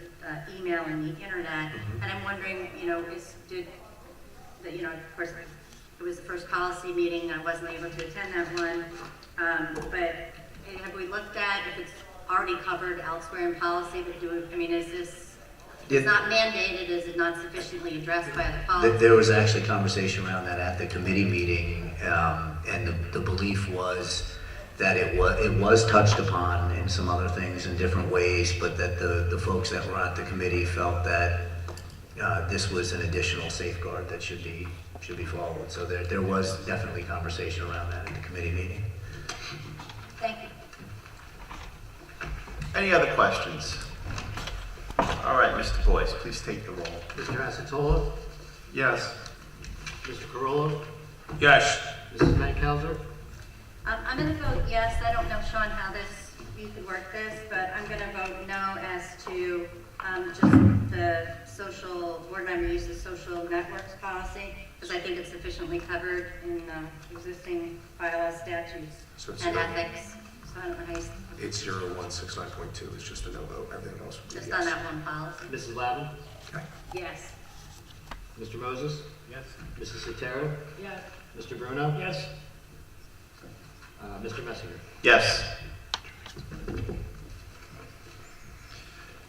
email and the internet. And I'm wondering, of course, it was the first policy meeting. I wasn't able to attend that one. But have we looked at if it's already covered elsewhere in policy? But is this, it's not mandated, is it not sufficiently addressed by the policy? There was actually conversation around that at the committee meeting, and the belief was that it was touched upon in some other things in different ways, but that the folks that were at the committee felt that this was an additional safeguard that should be followed. So there was definitely conversation around that at the committee meeting. Thank you. Any other questions? All right, Mr. Boyce, please take the roll. Mr. Acetola? Yes. Mr. Carollo? Yes. Mrs. Mankhauser? I'm gonna vote yes. I don't know, Sean, how you could work this, but I'm gonna vote no as to, just the board member uses social networks policy, because I think it's sufficiently covered in, existing bylaws, statutes, So it's and zero. ethics. So I don't know how you, It's 0169.2, it's just a no vote, everything else would be just yes. on that one policy. Mrs. Lavin? Yes. Mr. Moses? Yes. Mrs. Sotero? Yes. Mr. Bruno? Yes. Mr. Messinger? Yes.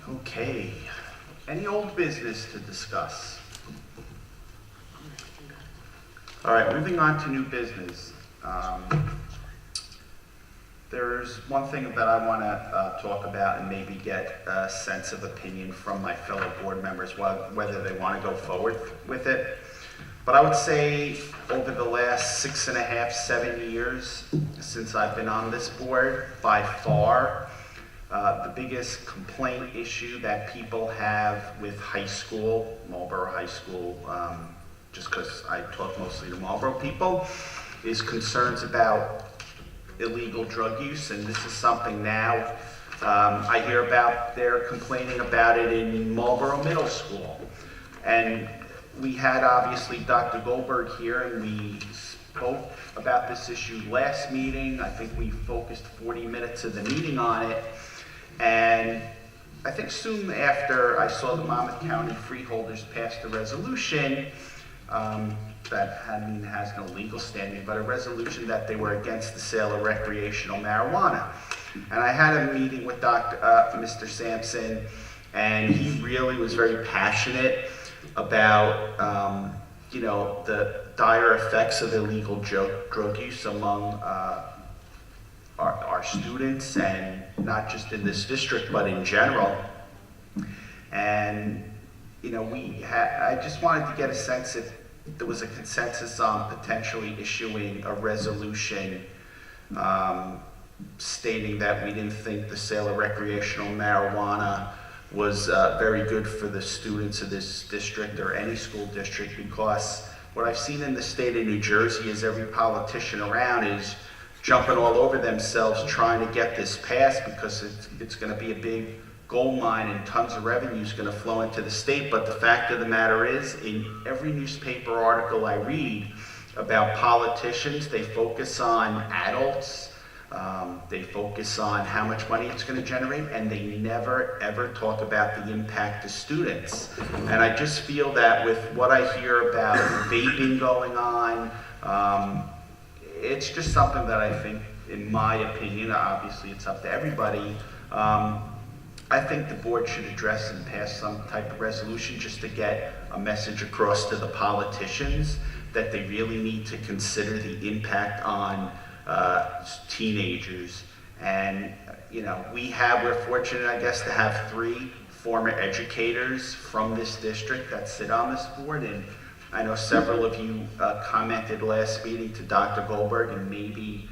Okay. Any old business to discuss? All right, moving on to new business. There's one thing that I want to talk about and maybe get a sense of opinion from my fellow board members, whether they want to go forward with it. But I would say over the last 6.5, 7 years since I've been on this board, by far, the biggest complaint issue that people have with high school, Marlboro High School, just because I talk mostly to Marlboro people, is concerns about illegal drug use, and this is something now I hear about. They're complaining about it in Marlboro Middle School. And we had obviously Dr. Goldberg here, and we spoke about this issue last meeting. I think we focused 40 minutes of the meeting on it. And I think soon after I saw the Monmouth County freeholders pass the resolution, that has no legal standing, but a resolution that they were against the sale of recreational marijuana. And I had a meeting with Mr. Sampson, and he really was very passionate about, the dire effects of illegal drug use among our students, and not just in this district, but in general. And, I just wanted to get a sense if there was a consensus on potentially issuing a resolution stating that we didn't think the sale of recreational marijuana was very good for the students of this district or any school district, because what I've seen in the state of New Jersey is every politician around is jumping all over themselves trying to get this passed, because it's going to be a big gold mine and tons of revenue is going to flow into the state. But the fact of the matter is, in every newspaper article I read about politicians, they focus on adults, they focus on how much money it's going to generate, and they never ever talk about the impact to students. And I just feel that with what I hear about vaping going on, it's just something that I think, in my opinion, obviously it's up to everybody, I think the board should address and pass some type of resolution just to get a message across to the politicians that they really need to consider the impact on teenagers. And, we're fortunate, I guess, to have 3 former educators from this district that sit on this board. And I know several of you commented last meeting to Dr. Goldberg, and maybe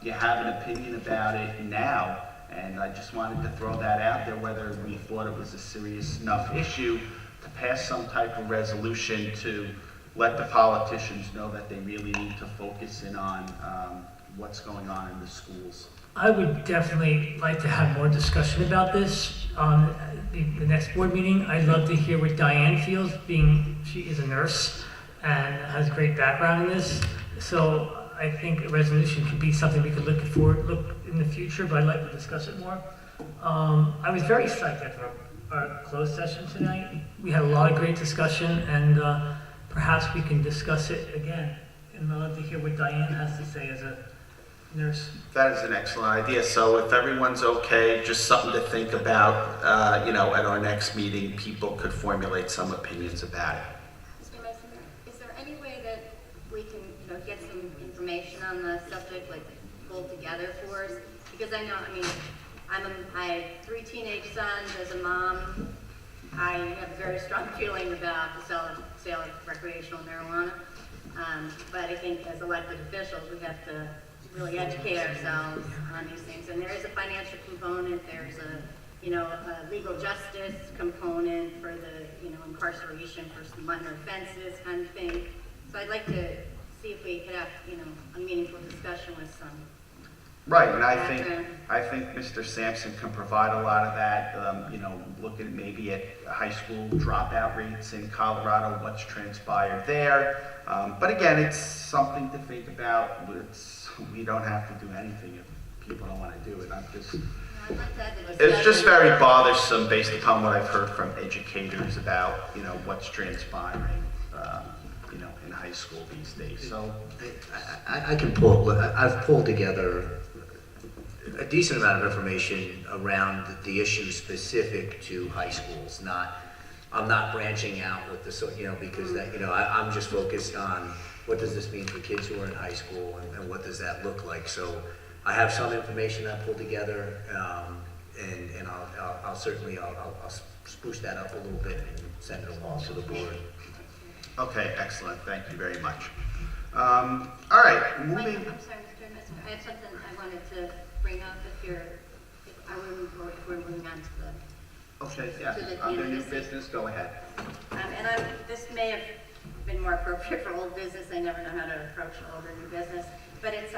you have an opinion about it now. And I just wanted to throw that out there, whether we thought it was a serious enough issue to pass some type of resolution to let the politicians know that they really need to focus in on what's going on in the schools. I would definitely like to have more discussion about this on the next board meeting. I'd love to hear what Diane feels, being she is a nurse and has a great background in this. So I think a resolution could be something we could look in the future, but I'd like to discuss it more. I was very psyched after our closed session tonight. We had a lot of great discussion, and perhaps we can discuss it again. And I'd love to hear what Diane has to say as a nurse. That is an excellent idea. So if everyone's okay, just something to think about, at our next meeting, people could formulate some opinions about it. Mr. Messenger, is there any way that we can, get some information on the subject, like pulled together for us? Because I know, I have 3 teenage sons. As a mom, I have a very strong feeling about the sale of recreational marijuana. But I think as elected officials, we have to really educate ourselves on these things. And there is a financial component. There's a legal justice component for the, incarceration for some minor offenses kind of thing. So I'd like to see if we could have, a meaningful discussion with some. Right, and background. I think Mr. Sampson can provide a lot of that, looking maybe at high school dropout rates in Colorado, what's transpired there. But again, it's something to think about. We don't have to do anything if people don't want to do it. I'd like to have the It's just discussion. very bothersome based upon what I've heard from educators about, what's transpiring, in high school these days. So, I've pulled together a decent amount of information around the issues specific to high schools. I'm not branching out with because I'm just focused on what does this mean for kids who are in high school and what does that look like. So I have some information I pulled together, and I'll certainly spruce that up a little bit and send it along to the board. okay, excellent. Thank you very much. All right, Mike, moving. I'm sorry, Mr. Messer, I have something I wanted to bring up if we're moving on to the. Okay, yeah, To the under new candidacy. business, go ahead. This may have been more appropriate for old business. I never know how to approach old or new business. But it's,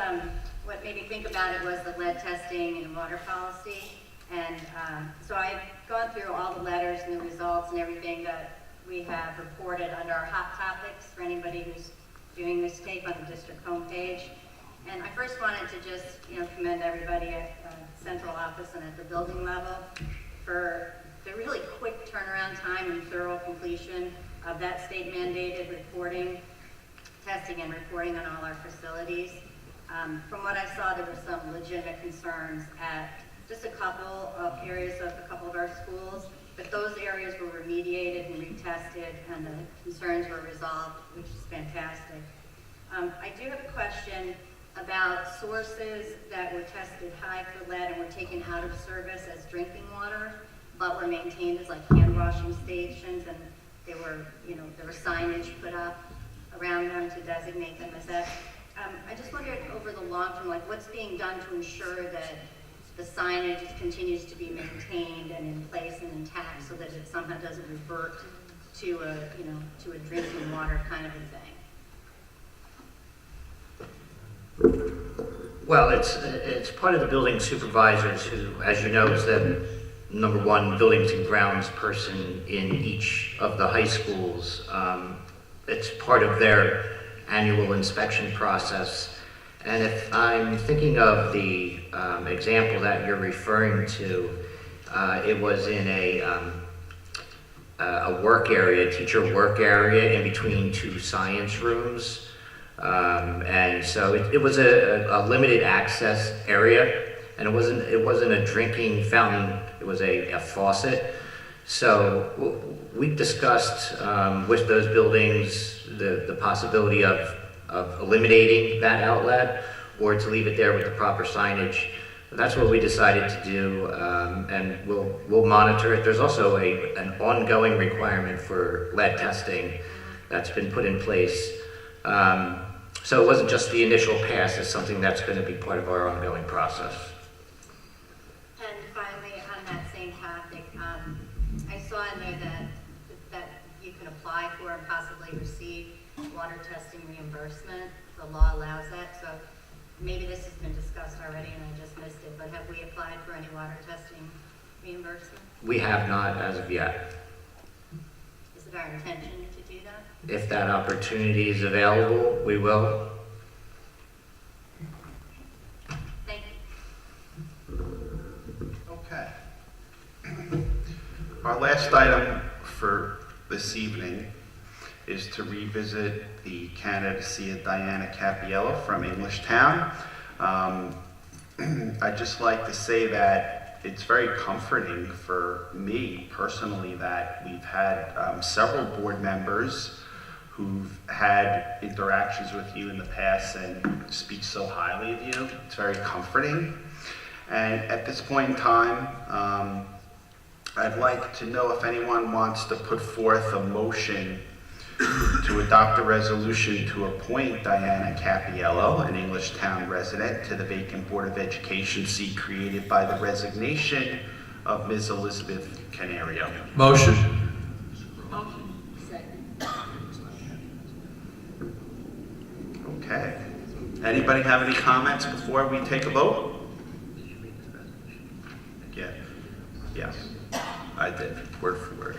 what made me think about it was the lead testing and water policy. And so I've gone through all the letters and the results and everything that we have reported under our hot topics for anybody who's doing this tape on the district homepage. And I first wanted to just, commend everybody at central office and at the building level for the really quick turnaround time and thorough completion of that state mandated reporting, testing and reporting on all our facilities. From what I saw, there were some legitimate concerns at just a couple of areas of a couple of our schools, but those areas were remediated and retested and the concerns were resolved, which is fantastic. I do have a question about sources that were tested high for lead and were taken out of service as drinking water, but were maintained as like hand washing stations, and there were signage put up around them to designate them as that. I just wondered over the long term, like what's being done to ensure that the signage continues to be maintained and in place and intact so that it somehow doesn't revert to a drinking water kind of a thing. Well, it's part of the building supervisors who, as you know, is the number one buildings and grounds person in each of the high schools. It's part of their annual inspection process. And if I'm thinking of the example that you're referring to, it was in a work area, teacher work area in between two science rooms. And so it was a limited access area, and it wasn't a drinking fountain, it was a faucet. So we discussed with those buildings the possibility of eliminating that outlet or to leave it there with the proper signage. That's what we decided to do, and we'll monitor it. There's also an ongoing requirement for lead testing that's been put in place. So it wasn't just the initial pass, it's something that's going to be part of our ongoing process. And finally, on that same topic, I saw in there that you can apply for and possibly receive water testing reimbursement. The law allows that, so maybe this has been discussed already and I just missed it, but have we applied for any water testing reimbursement? We have not as of yet. Is it our intention to do that? If that opportunity is available, we will. Thank you. Okay. Our last item for this evening is to revisit the candidacy of Diana Capiello from Englishtown. I'd just like to say that it's very comforting for me personally that we've had several board members who've had interactions with you in the past and speak so highly of you. It's very comforting. And at this point in time, I'd like to know if anyone wants to put forth a motion to adopt a resolution to appoint Diana Capiello, an Englishtown resident, to the vacant Board of Education seat created by the resignation of Ms. Elizabeth Canario. Motion. Motion. Okay. Anybody have any comments before we take a vote? Yeah. Yes, I did, word for word.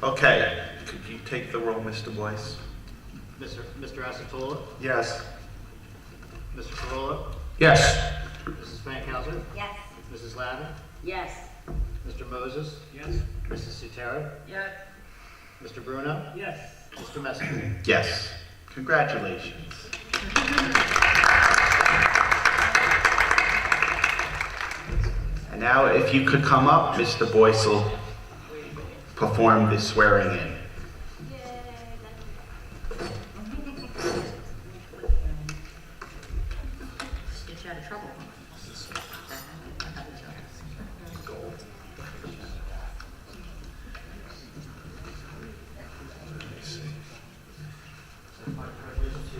Okay, could you take the roll, Mr. Boyce? Mr. Asatola? Yes. Mr. Corolla? Yes. Mrs. Fankhauser? Yes. Mrs. Lavin? Yes. Mr. Moses? Yes. Mrs. Sutera? Yes. Mr. Bruno? Yes. Mr. Messerly? Yes. Congratulations. And now, if you could come up, Mr. Boyce will perform the swearing in. Get you out of trouble.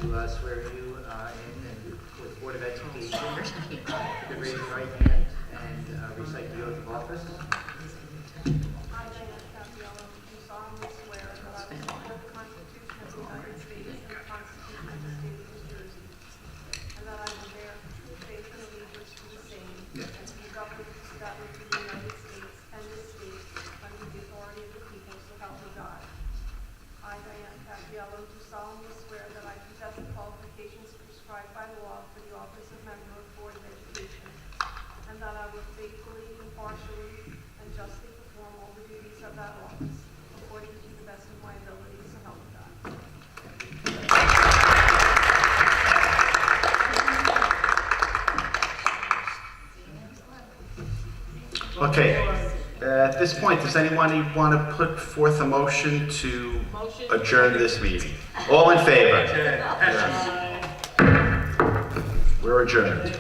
To swear you in with Board of Education. You could raise your right hand and recite the oath of office. I, Diana Capiello, do solemnly swear that I will support the Constitution of the United States and the Constitution of the State of New Jersey, and that I will bear true faith and allegiance to the same, and to the governments established in the United States and this state, under the authority of the people, so help me God. I, Diana Capiello, do solemnly swear that I possess the qualifications prescribed by law for the office of member of the Board of Education, and that I will faithfully, impartially, and justly perform all the duties of that office, according to the best of my ability, so help me God. Okay, at this point, does anyone want to put forth a motion to adjourn this meeting? All in favor? We're adjourned.